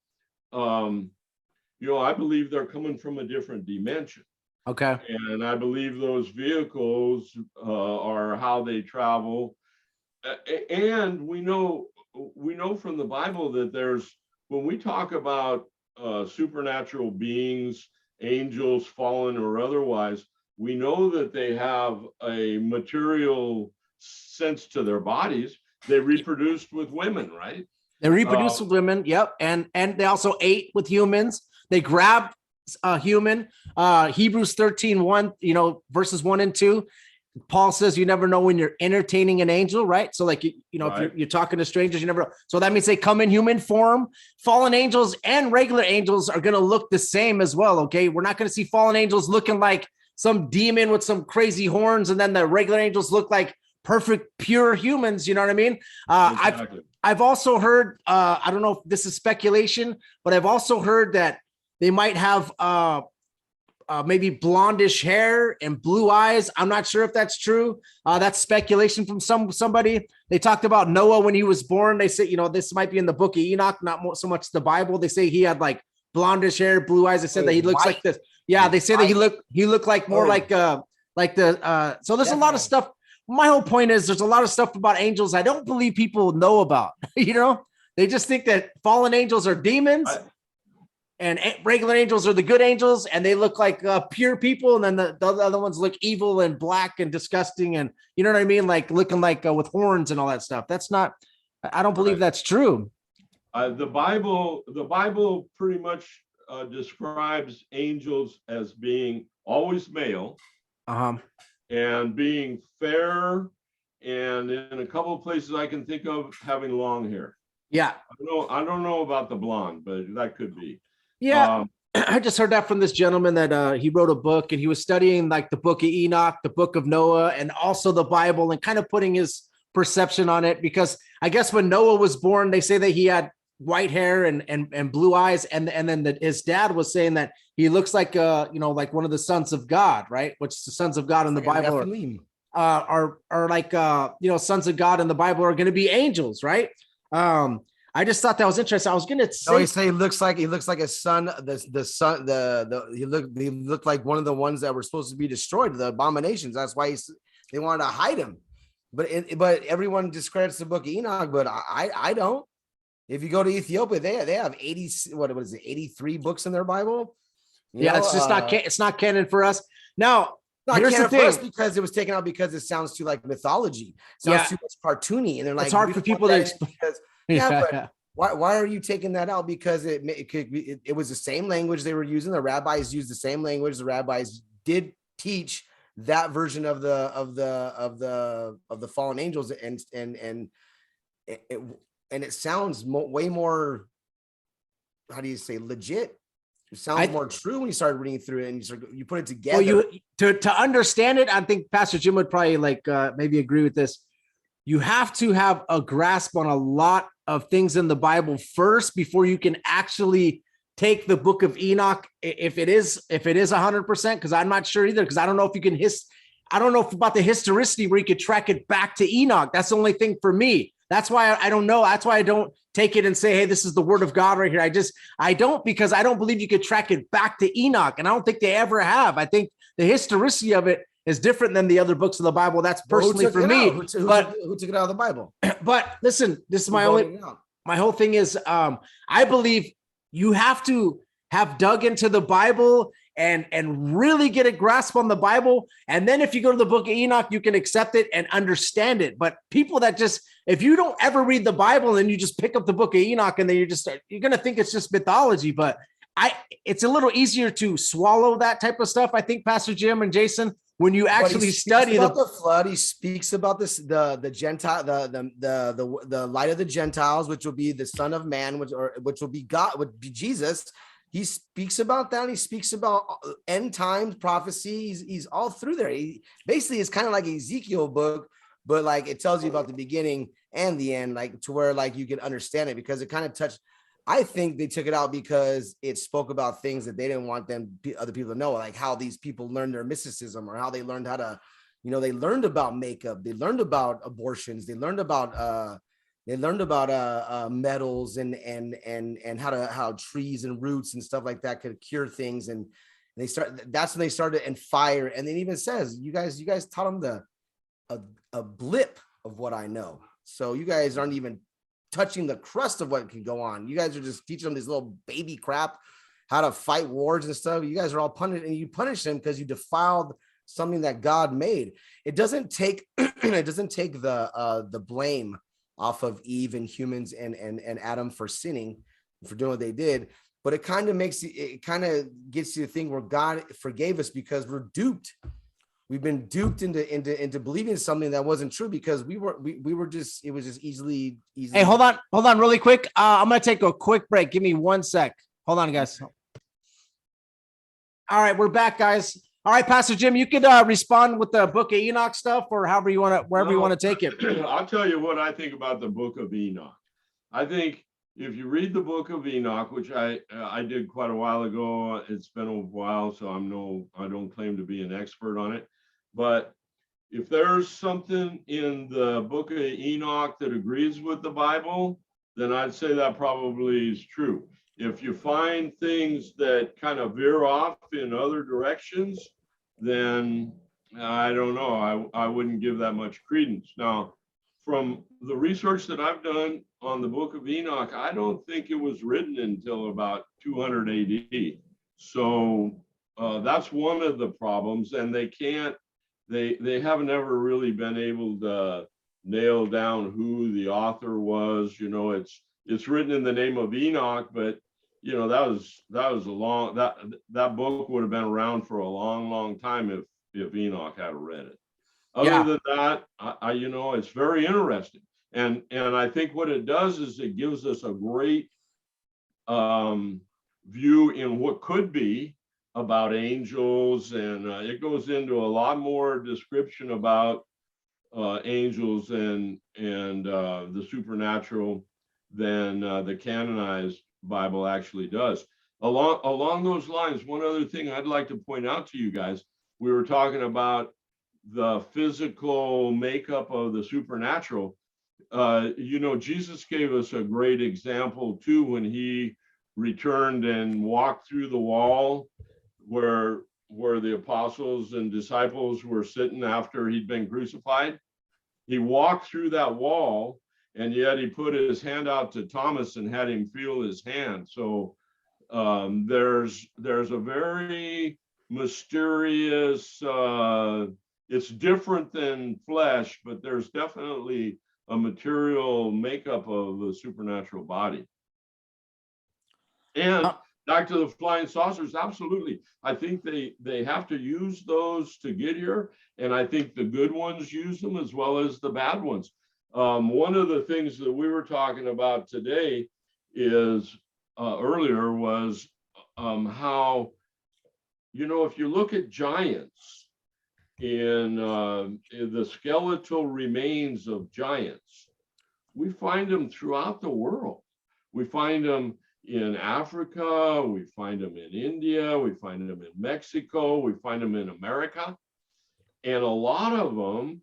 I believe they're coming from a different dimension. Okay. And I believe those vehicles are how they travel. And we know from the Bible that when we talk about supernatural beings, angels, fallen or otherwise, we know that they have a material sense to their bodies. They reproduced with women, right? They reproduced with women. Yep. And they also ate with humans. They grabbed a human. Hebrews 13:1, verses 1 and 2. Paul says you never know when you're entertaining an angel, right? So like, right. if you're talking to strangers, you never know. So that means they come in human form. Fallen angels and regular angels are going to look the same as well. Okay. We're not going to see fallen angels looking like some demon with some crazy horns, and then the regular angels look like perfect, pure humans. You know what I mean? Exactly. I've also heard, I don't know if this is speculation, but I've also heard that they might have maybe blondish hair and blue eyes. I'm not sure if that's true. That's speculation from somebody. They talked about Noah when he was born. They say, this might be in the Book of Enoch, not so much the Bible. They say he had like blondish hair, blue eyes. They said that he looks like this. Yeah, they say that he looked like more like the. So there's a lot of stuff. My whole point is there's a lot of stuff about angels I don't believe people know about. They just think that fallen angels are demons. And regular angels are the good angels, and they look like pure people. And then the other ones look evil and black and disgusting. And you know what I mean? Like looking like with horns and all that stuff. That's not, I don't believe that's true. The Bible pretty much describes angels as being always male and being fair. And in a couple of places I can think of having long hair. Yeah. I don't know about the blonde, but that could be. Yeah, I just heard that from this gentleman that he wrote a book and he was studying like the Book of Enoch, the Book of Noah, and also the Bible and kind of putting his perception on it. Because I guess when Noah was born, they say that he had white hair and blue eyes. And then his dad was saying that he looks like, like one of the sons of God, right? Which the sons of God in the Bible are like, sons of God in the Bible are going to be angels, right? I just thought that was interesting. I was gonna say, he looks like a son. He looked like one of the ones that were supposed to be destroyed, the abominations. That's why they wanted to hide him. But everyone discredits the Book of Enoch, but I don't. If you go to Ethiopia, they have 83 books in their Bible. It's not canon for us now. Here's the thing, because it was taken out because it sounds too like mythology. It sounds too much cartoony, and they're like, it's hard for people to explain. But why are you taking that out? Because it was the same language they were using. The rabbis used the same language. The rabbis did teach that version of the fallen angels, and it sounds way more, how do you say, legit. It sounds more true when you start reading through it and you put it together. Well, to understand it, I think Pastor Jim would probably maybe agree with this. You have to have a grasp on a lot of things in the Bible first before you can actually take the Book of Enoch. If it is 100%, because I'm not sure either, because I don't know if you can I don't know about the historicity where you could track it back to Enoch. That's the only thing for me. That's why I don't know. That's why I don't take it and say, hey, this is the word of God right here. I don't, because I don't believe you could track it back to Enoch. And I don't think they ever have. I think the historicity of it is different than the other books of the Bible. That's personally for me. Who took it out of the Bible? But listen, this is my whole thing is, I believe you have to have dug into the Bible and really get a grasp on the Bible. And then if you go to the Book of Enoch, you can accept it and understand it. But people that if you don't ever read the Bible and you just pick up the Book of Enoch and then you're going to think it's just mythology. But it's a little easier to swallow that type of stuff. I think, Pastor Jim and Jason, when you actually study the flood, he speaks about this, the Gentile, the light of the Gentiles, which will be the Son of Man, which will be God, would be Jesus. He speaks about that. He speaks about end times prophecy. He's all through there. He basically is kind of like Ezekiel book, but like it tells you about the beginning and the end, like to where like you can understand it, because it kind of touched. I think they took it out because it spoke about things that they didn't want other people to know, like how these people learned their mysticism, or how they learned how to, they learned about makeup, they learned about abortions, they learned about metals and how trees and roots and stuff like that could cure things, and that's when they started, and fire, and it even says you guys taught them a blip of what I know, so you guys aren't even touching the crust of what can go on. You guys are just teaching them this little baby crap, how to fight wars and stuff. You guys are all punished, and you punish them because you defiled something that God made. It doesn't take the blame off of Eve and humans and Adam for sinning, for doing what they did, but it kind of gets you to think where God forgave us because we're duped. We've been duped into believing something that wasn't true, because it was just easily. Hey, hold on really quick. I'm going to take a quick break. Give me 1 sec. Hold on, guys. All right, we're back, guys. All right, Pastor Jim, you could respond with the Book of Enoch stuff, or however you want to, wherever you want to take it. I'll tell you what I think about the Book of Enoch. I think if you read the Book of Enoch, which I did quite a while ago, it's been a while, so I don't claim to be an expert on it. But if there's something in the Book of Enoch that agrees with the Bible, then I'd say that probably is true. If you find things that kind of veer off in other directions, then I don't know. I wouldn't give that much credence. Now, from the research that I've done on the Book of Enoch, I don't think it was written until about 200 AD. So that's one of the problems, and they haven't ever really been able to nail down who the author was. You know, it's written in the name of Enoch, but you know, that was a long, that book would have been around for a long time if Enoch had read it. Other than that, I you know, it's very interesting. And I think what it does is it gives us a great view in what could be about angels, and it goes into a lot more description about angels and the supernatural than the canonized Bible actually does. Along those lines, one other thing I'd like to point out to you guys, we were talking about the physical makeup of the supernatural. You know, Jesus gave us a great example too when he returned and walked through the wall where the apostles and disciples were sitting after he'd been crucified. He walked through that wall, and yet he put his hand out to Thomas and had him feel his hand. So there's a very mysterious, it's different than flesh, but there's definitely a material makeup of the supernatural body. And back to the flying saucers, absolutely. I think they have to use those to get here. And I think the good ones use them as well as the bad ones. One of the things that we were talking about today is earlier was how, you know, if you look at giants in the skeletal remains of giants, we find them throughout the world. We find them in Africa, we find them in India, we find them in Mexico, we find them in America, and a lot of them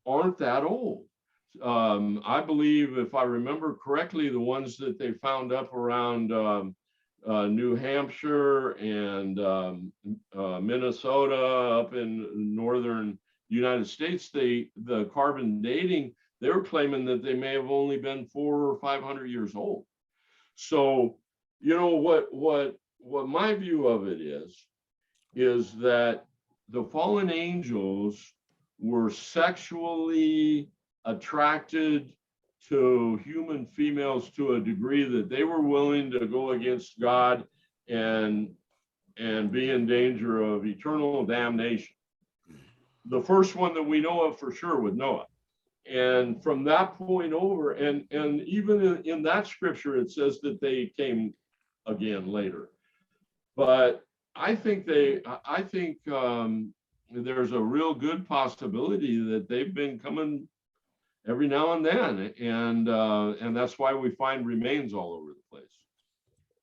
aren't that old. I believe, if I remember correctly, the ones that they found up around New Hampshire and Minnesota, up in northern United States, the carbon dating, they were claiming that they may have only been 400 or 500 years old. So, you know, what my view of it is that the fallen angels were sexually attracted to human females to a degree that they were willing to go against God and be in danger of eternal damnation. The first one that we know of for sure with Noah. And from that point over, and even in that scripture, it says that they came again later. But I think there's a real good possibility that they've been coming every now and then, and that's why we find remains all over the place.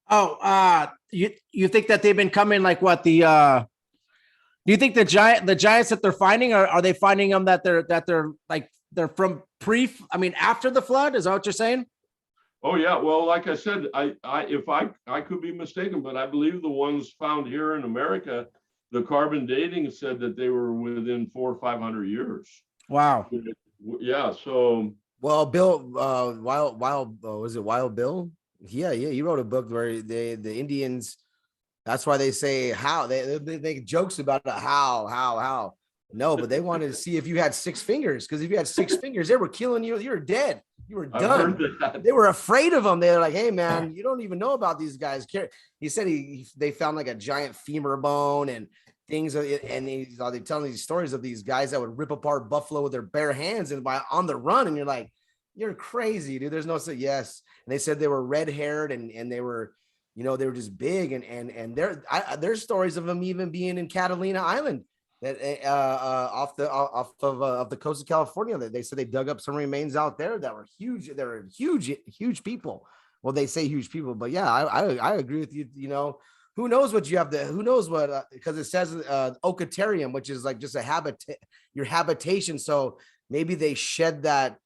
Oh, you think that they've been coming like what the? Do you think the giants that they're finding are they finding them that they're like they're from after the flood? Is that what you're saying? Oh yeah, well, like I said, if I could be mistaken, but I believe the ones found here in America, the carbon dating said that they were within 400 or 500 years. Wow. Yeah. So. Well, Bill, was it Wild Bill? Yeah. He wrote a book where the Indians. That's why they say how they make jokes about it, how. No, but they wanted to see if you had 6 fingers, because if you had 6 fingers, they were killing you. You were dead. You were done. They were afraid of them. They're like, hey, man, you don't even know about these guys. He said they found like a giant femur bone and things. And they're telling these stories of these guys that would rip apart buffalo with their bare hands and on the run. And you're like, you're crazy, dude. There's no say yes. And they said they were red haired and they were you know, they were just big, and there's stories of them even being in Catalina Island, that off the coast of California, that they said they dug up some remains out there that were huge. They were huge people. Well, they say huge people, but yeah, I agree with you. You know, who knows what you have to, who knows what, because it says Ocatarium, which is like just your habitation. So maybe they shed that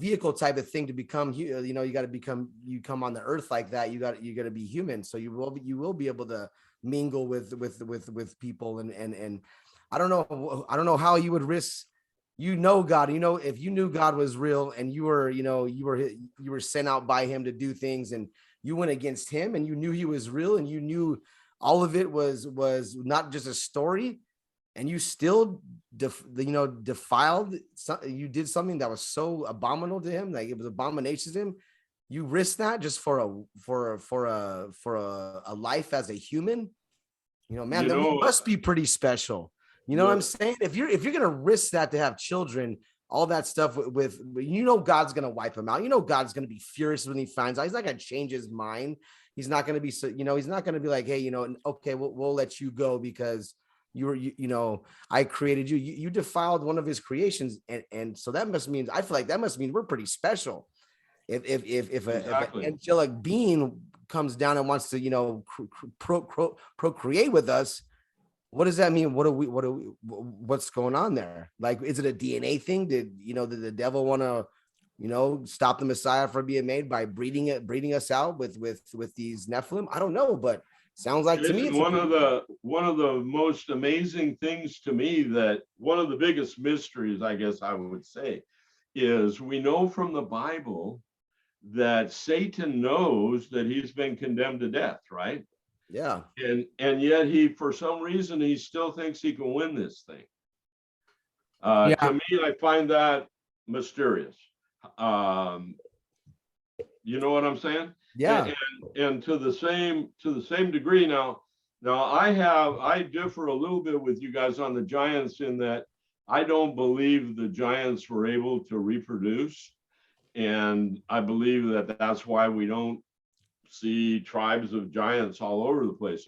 vehicle type of thing to become, you know, you come on the earth like that. You got to be human. So you will be able to mingle with people. And I don't know how you would risk, you know, God, you know, if you knew God was real and you were sent out by him to do things, and you went against him, and you knew he was real, and you knew all of it was not just a story, and you still defiled, you did something that was so abominable to him, like it was abomination to him. You risk that just for a life as a human, you know, man, You that know, must be pretty special. You know what I'm saying? If you're gonna risk that to have children, all that stuff with you know, God's gonna wipe him out. You know, God's gonna be furious when he finds out. He's not gonna change his mind. He's not gonna be so, you know, he's not gonna be like, hey, you know, okay, we'll let you go because you know, I created you. You defiled one of his creations, and so that must mean, I feel like that must mean we're pretty special. If an angelic being comes down and wants to, you know, procreate with us, what does that mean? What's going on there? Like, is it a DNA thing? Did the devil want to, you know, stop the Messiah from being made by breeding us out with these Nephilim? I don't know, but sounds like, Jason, to me, one of the most amazing things to me, that one of the biggest mysteries, I guess I would say, is we know from the Bible that Satan knows that he's been condemned to death, right? Yeah. And yet he, for some reason, he still thinks he can win this thing. To me, I find that mysterious. You know what I'm saying? Yeah. And to the same degree now I differ a little bit with you guys on the giants, in that I don't believe the giants were able to reproduce. And I believe that that's why we don't see tribes of giants all over the place.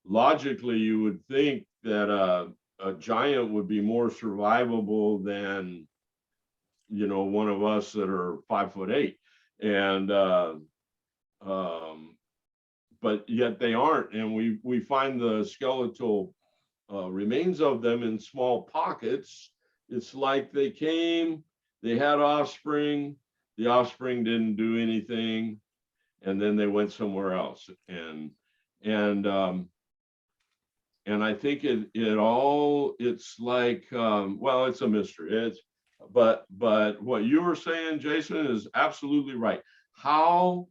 Logically, you would think that a giant would be more survivable than, you know, one of us that are 5'8", and but yet they aren't. And we find the skeletal remains of them in small pockets. It's like they came, they had offspring, the offspring didn't do anything, and then they went somewhere else. And I think it's like, well, it's a mystery. But what you were saying, Jason, is absolutely right. How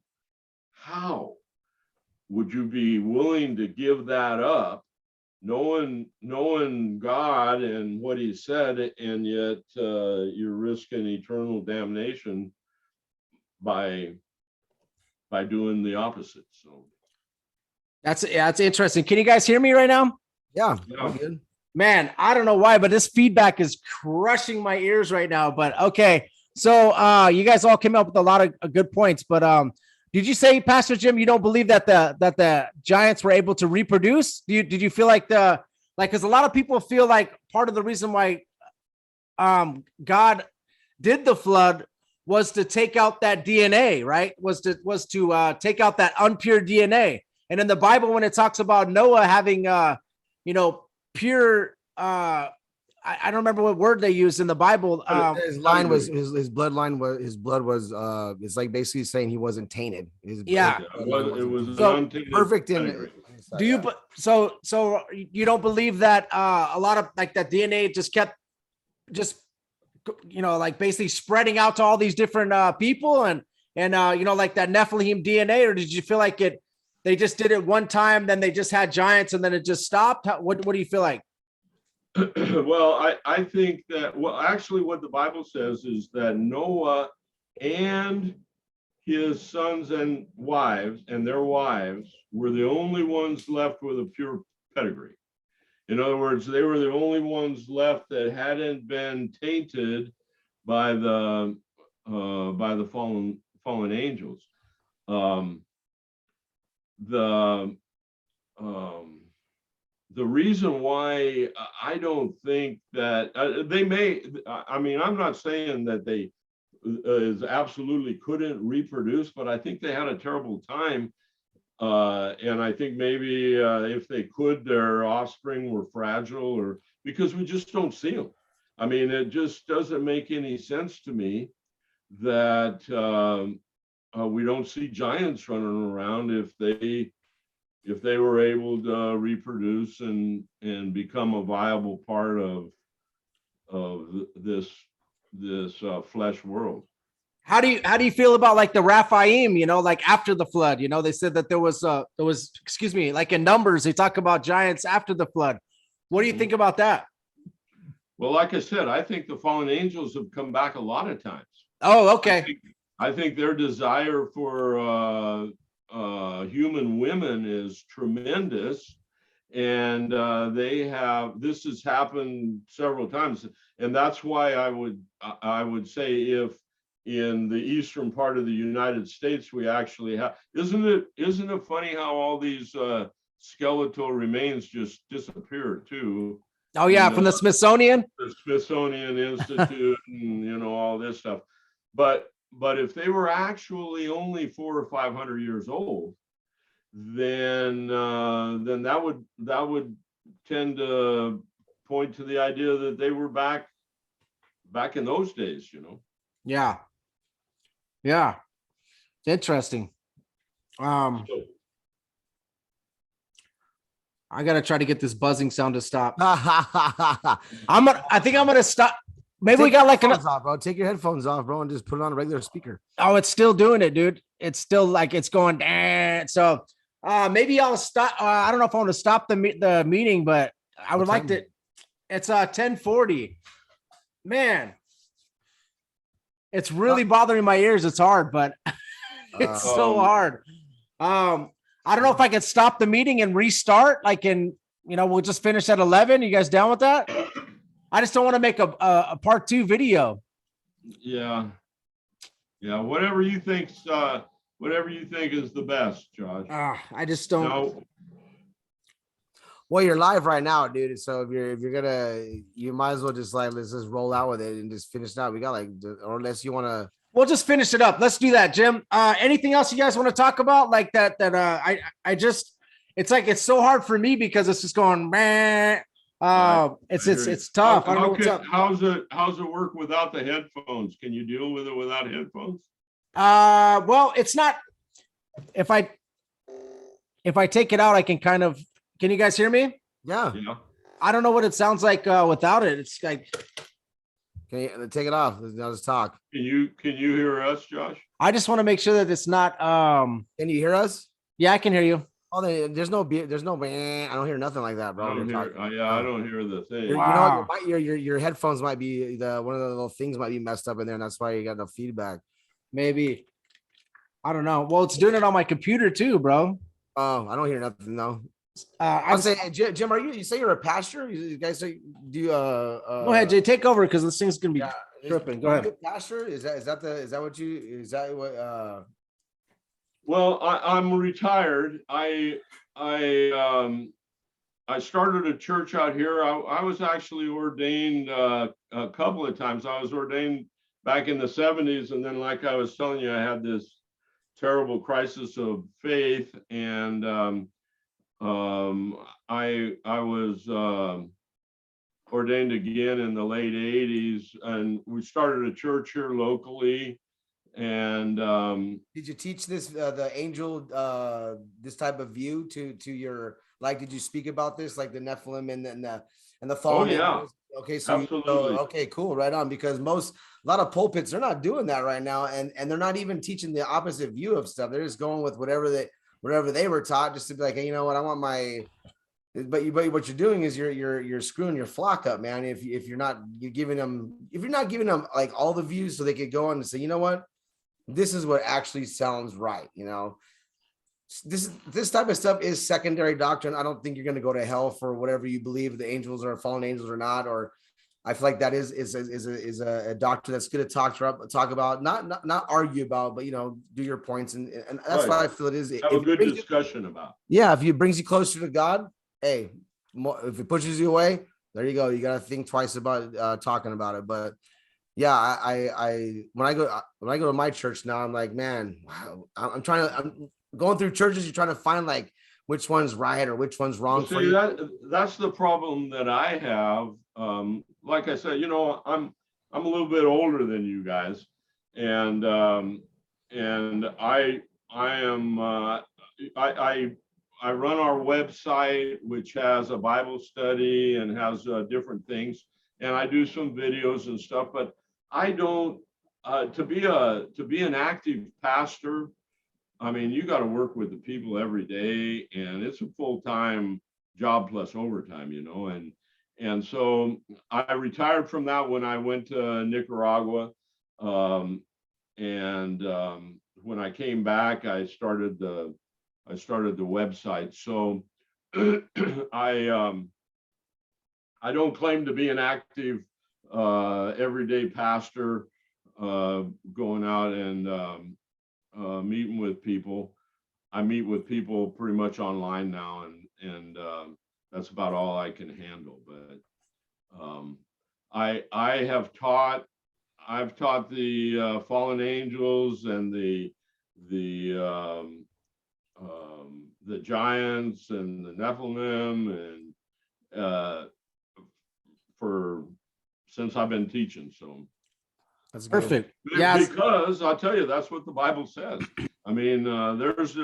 would you be willing to give that up, knowing God and what he said, and yet you're risking eternal damnation by doing the opposite? So that's interesting. Can you guys hear me right now? Yeah. Yeah. Man, I don't know why, but this feedback is crushing my ears right now. But okay, so you guys all came up with a lot of good points. But did you say, Pastor Jim, you don't believe that the giants were able to reproduce? Did you feel like because a lot of people feel like part of the reason why God did the flood was to take out that DNA, right? Was to take out that impure DNA. And in the Bible, when it talks about Noah having pure, I don't remember what word they used in the Bible. His line was his bloodline was it's like basically saying he wasn't tainted. It was so perfect in. Do you so you don't believe that a lot of like that DNA just kept like basically spreading out to all these different people and like that Nephilim DNA, or did you feel like they just did it one time, then they just had giants and then it just stopped? What do you feel like? Well, I think that, actually what the Bible says is that Noah and his sons and wives and their wives were the only ones left with a pure pedigree. In other words, they were the only ones left that hadn't been tainted by the fallen angels. um, the the reason why I don't think that they may, I mean, I'm not saying that they absolutely couldn't reproduce, but I think they had a terrible time. And I think maybe if they could, their offspring were fragile, or because we just don't see them. I mean, it just doesn't make any sense to me that we don't see giants running around if they were able to reproduce and become a viable part of this flesh world. How do you feel about like the Raphaim, you know, like after the flood? You know, they said that there was excuse me, like in Numbers, they talk about giants after the flood. What do you think about that? Well, like I said, I think the fallen angels have come back a lot of times. Oh, okay. I think their desire for human women is tremendous, and this has happened several times, and that's why I would say if in the eastern part of the United States we actually have, isn't it funny how all these skeletal remains just disappeared too? Oh yeah, from the Smithsonian Institute, and you know, all this stuff. But if they were actually only 400 or 500 years old, then that would tend to point to the idea that they were back in those days, you know. Yeah. Yeah. Interesting. I gotta try to get this buzzing sound to stop. I think I'm gonna stop. Maybe Take we got like off, bro. Take your headphones off, bro, and just put it on a regular speaker. Oh, it's still doing it, dude. It's still like it's going. So maybe I'll stop. I don't know if I want to stop the meeting, but I would like to. It's 10:40. Man, it's really bothering my ears. It's hard, but it's so hard. I don't know if I could stop the meeting and restart. Like, we'll just finish at 11. You guys down with that? I just don't want to make a part 2 video. Yeah. Whatever you think is the best, Josh. I just don't. No. Well, you're live right now, dude. So if you're gonna, you might as well just let's just roll out with it and just finish it out. We got or unless you want to. We'll just finish it up. Let's do that, Jim. Anything else you guys want to talk about? Like that I just, it's like, it's so hard for me because it's just going, man. It's tough. I don't know what's up. How's it work without the headphones? Can you deal with it without headphones? Well, it's not, if I take it out, I can kind of, can you guys hear me? Yeah. I don't know what it sounds like without it. It's like, can you take it off? I'll just talk. Can you hear us, Josh? I just want to make sure that it's not, can you hear us? Yeah, I can hear you. Oh, there's no, I don't hear nothing like that, bro. I don't hear the thing. Wow. You know, your headphones might be one of the little things might be messed up in there, and that's why you got no feedback. Maybe. I don't know. Well, it's doing it on my computer too, bro. Oh, I don't hear nothing though. I'll say, Jim, you say you're a pastor? You guys say, do you go ahead, Jay, take over because this thing's gonna be tripping. Go ahead. Pastor? Is that what Well, I'm retired. I started a church out here. I was actually ordained a couple of times. I was ordained back in the 70s, and then, like I was telling you, I had this terrible crisis of faith, and I was ordained again in the late 80s, and we started a church here locally. And did you teach this the angel this type of view to your, like, did you speak about this, like the Nephilim and the fallen angels? Okay, so absolutely. Okay, cool, right on. Because a lot of pulpits, they're not doing that right now, and they're not even teaching the opposite view of stuff. They're just going with whatever they were taught, just to be like, hey, you know what, I want my. But what you're doing is you're screwing your flock up, man. If you're not giving them like all the views, so they could go on and say, you know what, this is what actually sounds right. You know, this type of stuff is secondary doctrine. I don't think you're going to go to hell for whatever you believe the angels are fallen angels or not, or I feel like that is a doctor that's going to talk about, not argue about, but do your points, and that's Right. what I feel it is. Have a good discussion about. Yeah, if it brings you closer to God, hey, if it pushes you away, there you go. You got to think twice about talking about it. But yeah, I when I go to my church now, I'm like, man, wow, I'm going through churches. You're trying to find like which one's right or which one's wrong for you. That's the problem that I have. Like I said, I'm a little bit older than you guys, and I am I run our website, which has a Bible study and has different things, and I do some videos and stuff. But I don't to be an active pastor. I mean, you got to work with the people every day, and it's a full-time job plus overtime, and so I retired from that when I went to Nicaragua, and when I came back, I started the website. So I don't claim to be an active everyday pastor going out and meeting with people. I meet with people pretty much online now, and that's about all I can handle. But I've taught the fallen angels and the giants and the Nephilim, and since I've been teaching. So that's perfect. Yeah, because I'll tell you, that's what the Bible says. I mean, there's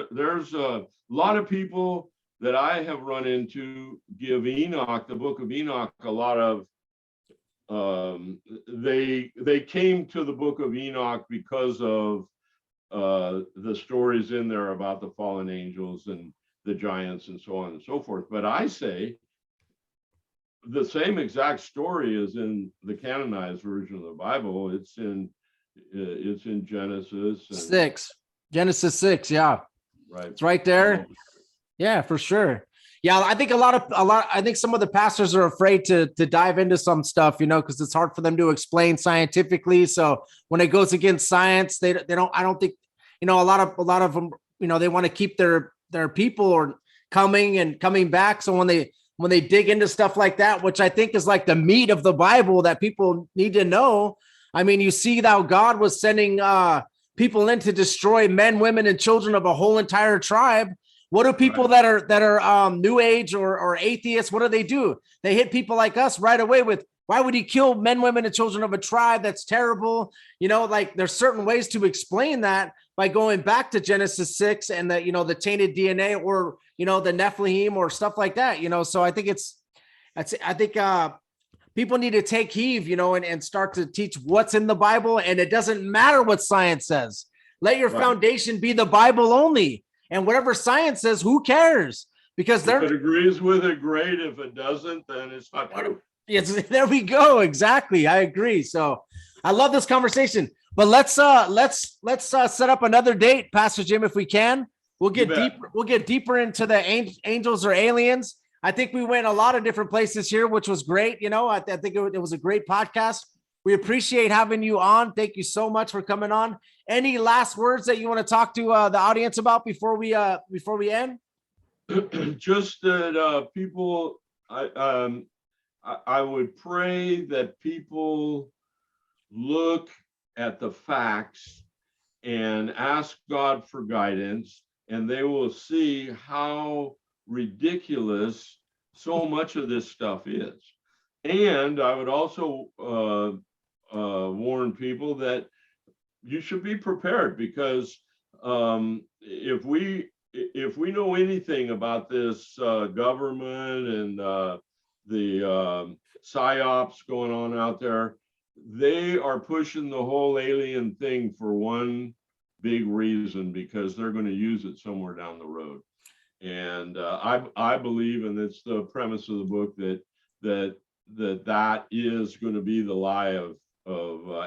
a lot of people that I have run into give Enoch, the Book of Enoch, a lot of. They came to the Book of Enoch because of the stories in there about the fallen angels and the giants and so on and so forth. But I say the same exact story is in the canonized version of the Bible. It's in Genesis 6. Genesis 6, yeah. Right. It's right there. Yeah, for sure. Yeah, I think I think some of the pastors are afraid to dive into some stuff, because it's hard for them to explain scientifically. So when it goes against science, they don't. I don't think, a lot of them, they want to keep their people or coming back. So when they dig into stuff like that, which I think is like the meat of the Bible that people need to know. I mean, you see how God was sending people in to destroy men, women, and children of a whole entire tribe. What do people that are New Age or atheists, what do? They hit people like us right away with, why would he kill men, women, and children of a tribe? That's terrible. Like there's certain ways to explain that by going back to Genesis 6 and the tainted DNA or, the Nephilim or stuff like that, So I think people need to take heed, and start to teach what's in the Bible. And it doesn't matter what science says. Let your foundation be the Bible only. And whatever science says, who cares? Because if it agrees with it, great. If it doesn't, then it's not true. Yes, there we go. Exactly. I agree. So I love this conversation. But let's set up another date, Pastor Jim, if we can. We'll get deeper. We'll get deeper into the angels or aliens. I think we went a lot of different places here, which was great. I think it was a great podcast. We appreciate having you on. Thank you so much for coming on. Any last words that you want to talk to the audience about before we end? Just that people, I would pray that people look at the facts and ask God for guidance, and they will see how ridiculous so much of this stuff is. And I would also warn people that you should be prepared, because if we know anything about this government and the psyops going on out there, they are pushing the whole alien thing for one big reason, because they're going to use it somewhere down the road. And I believe, and it's the premise of the book, that is going to be the lie of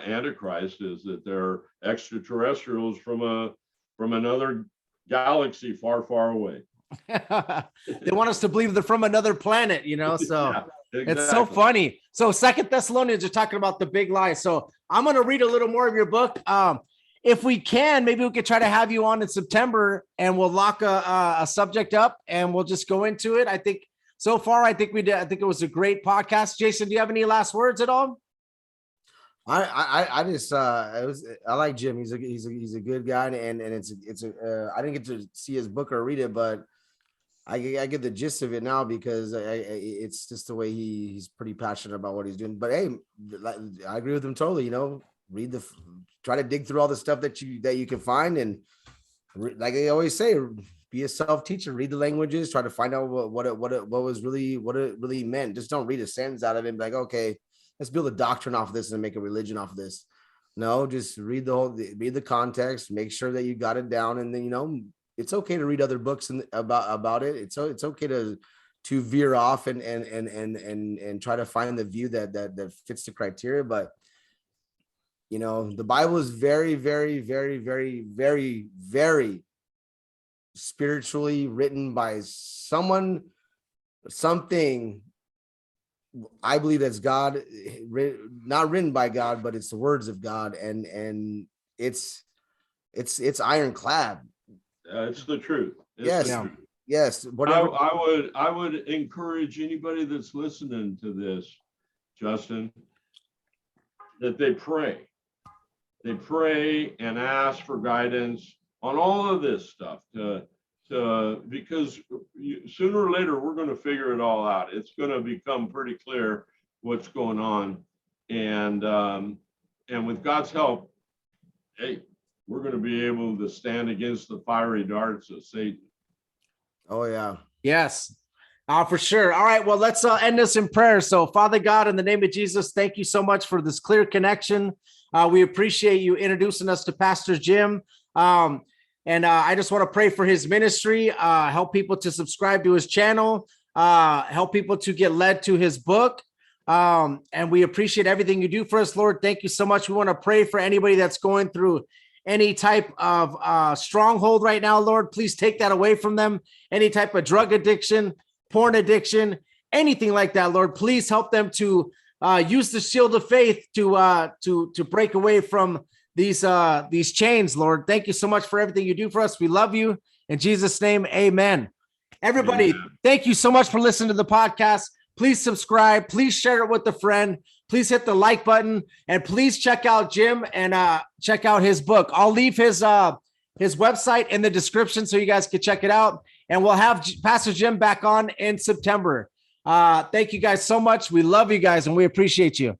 Antichrist, is that they're extraterrestrials from another galaxy far, far away. They want us to believe they're from another planet, so It's so Exactly. funny. So Second Thessalonians are talking about the big lie. So I'm going to read a little more of your book. If we can, maybe we could try to have you on in September and we'll lock a subject up and we'll just go into it. I think so far, I think we did. I think it was a great podcast. Jason, do you have any last words at all? I just I like Jim. He's a good guy, and it's I didn't get to see his book or read it, but I get the gist of it now because it's just the way he's pretty passionate about what he's doing. But hey, I agree with him totally. You know, try to dig through all the stuff that you can find, and like they always say, be a self-teacher. Read the languages. Try to find out what it really meant. Just don't read a sentence out of it and be like, okay, let's build a doctrine off of this and make a religion off of this. No, just read the context. Make sure that you got it down, and then it's okay to read other books about it. It's okay to veer off and try to find the view that fits the criteria. But the Bible is very, very, very, very, very, very spiritually written by something. I believe that's God, not written by God, but it's the words of God, and it's ironclad. It's the truth. Yes. The truth. Yes. Whatever. I would encourage anybody that's listening to this, Justin, that they pray. They pray and ask for guidance on all of this stuff because sooner or later we're going to figure it all out. It's going to become pretty clear what's going on, and with God's help, hey, we're going to be able to stand against the fiery darts of Satan. Oh, yeah. Yes, for sure. All right. Well, let's end this in prayer. So, Father God, in the name of Jesus, thank you so much for this clear connection. We appreciate you introducing us to Pastor Jim. And I just want to pray for his ministry, help people to subscribe to his channel, help people to get led to his book. And we appreciate everything you do for us, Lord. Thank you so much. We want to pray for anybody that's going through any type of stronghold right now, Lord. Please take that away from them. Any type of drug addiction, porn addiction, anything like that, Lord. Please help them to use the shield of faith to break away from these chains, Lord. Thank you so much for everything you do for us. We love you. In Jesus' name, amen. Everybody, thank you so much for listening to the podcast. Please subscribe. Please share it with a friend. Please hit the like button, and please check out Jim and check out his book. I'll leave his website in the description so you guys can check it out. And we'll have Pastor Jim back on in September. Thank you guys so much. We love you guys, and we appreciate you.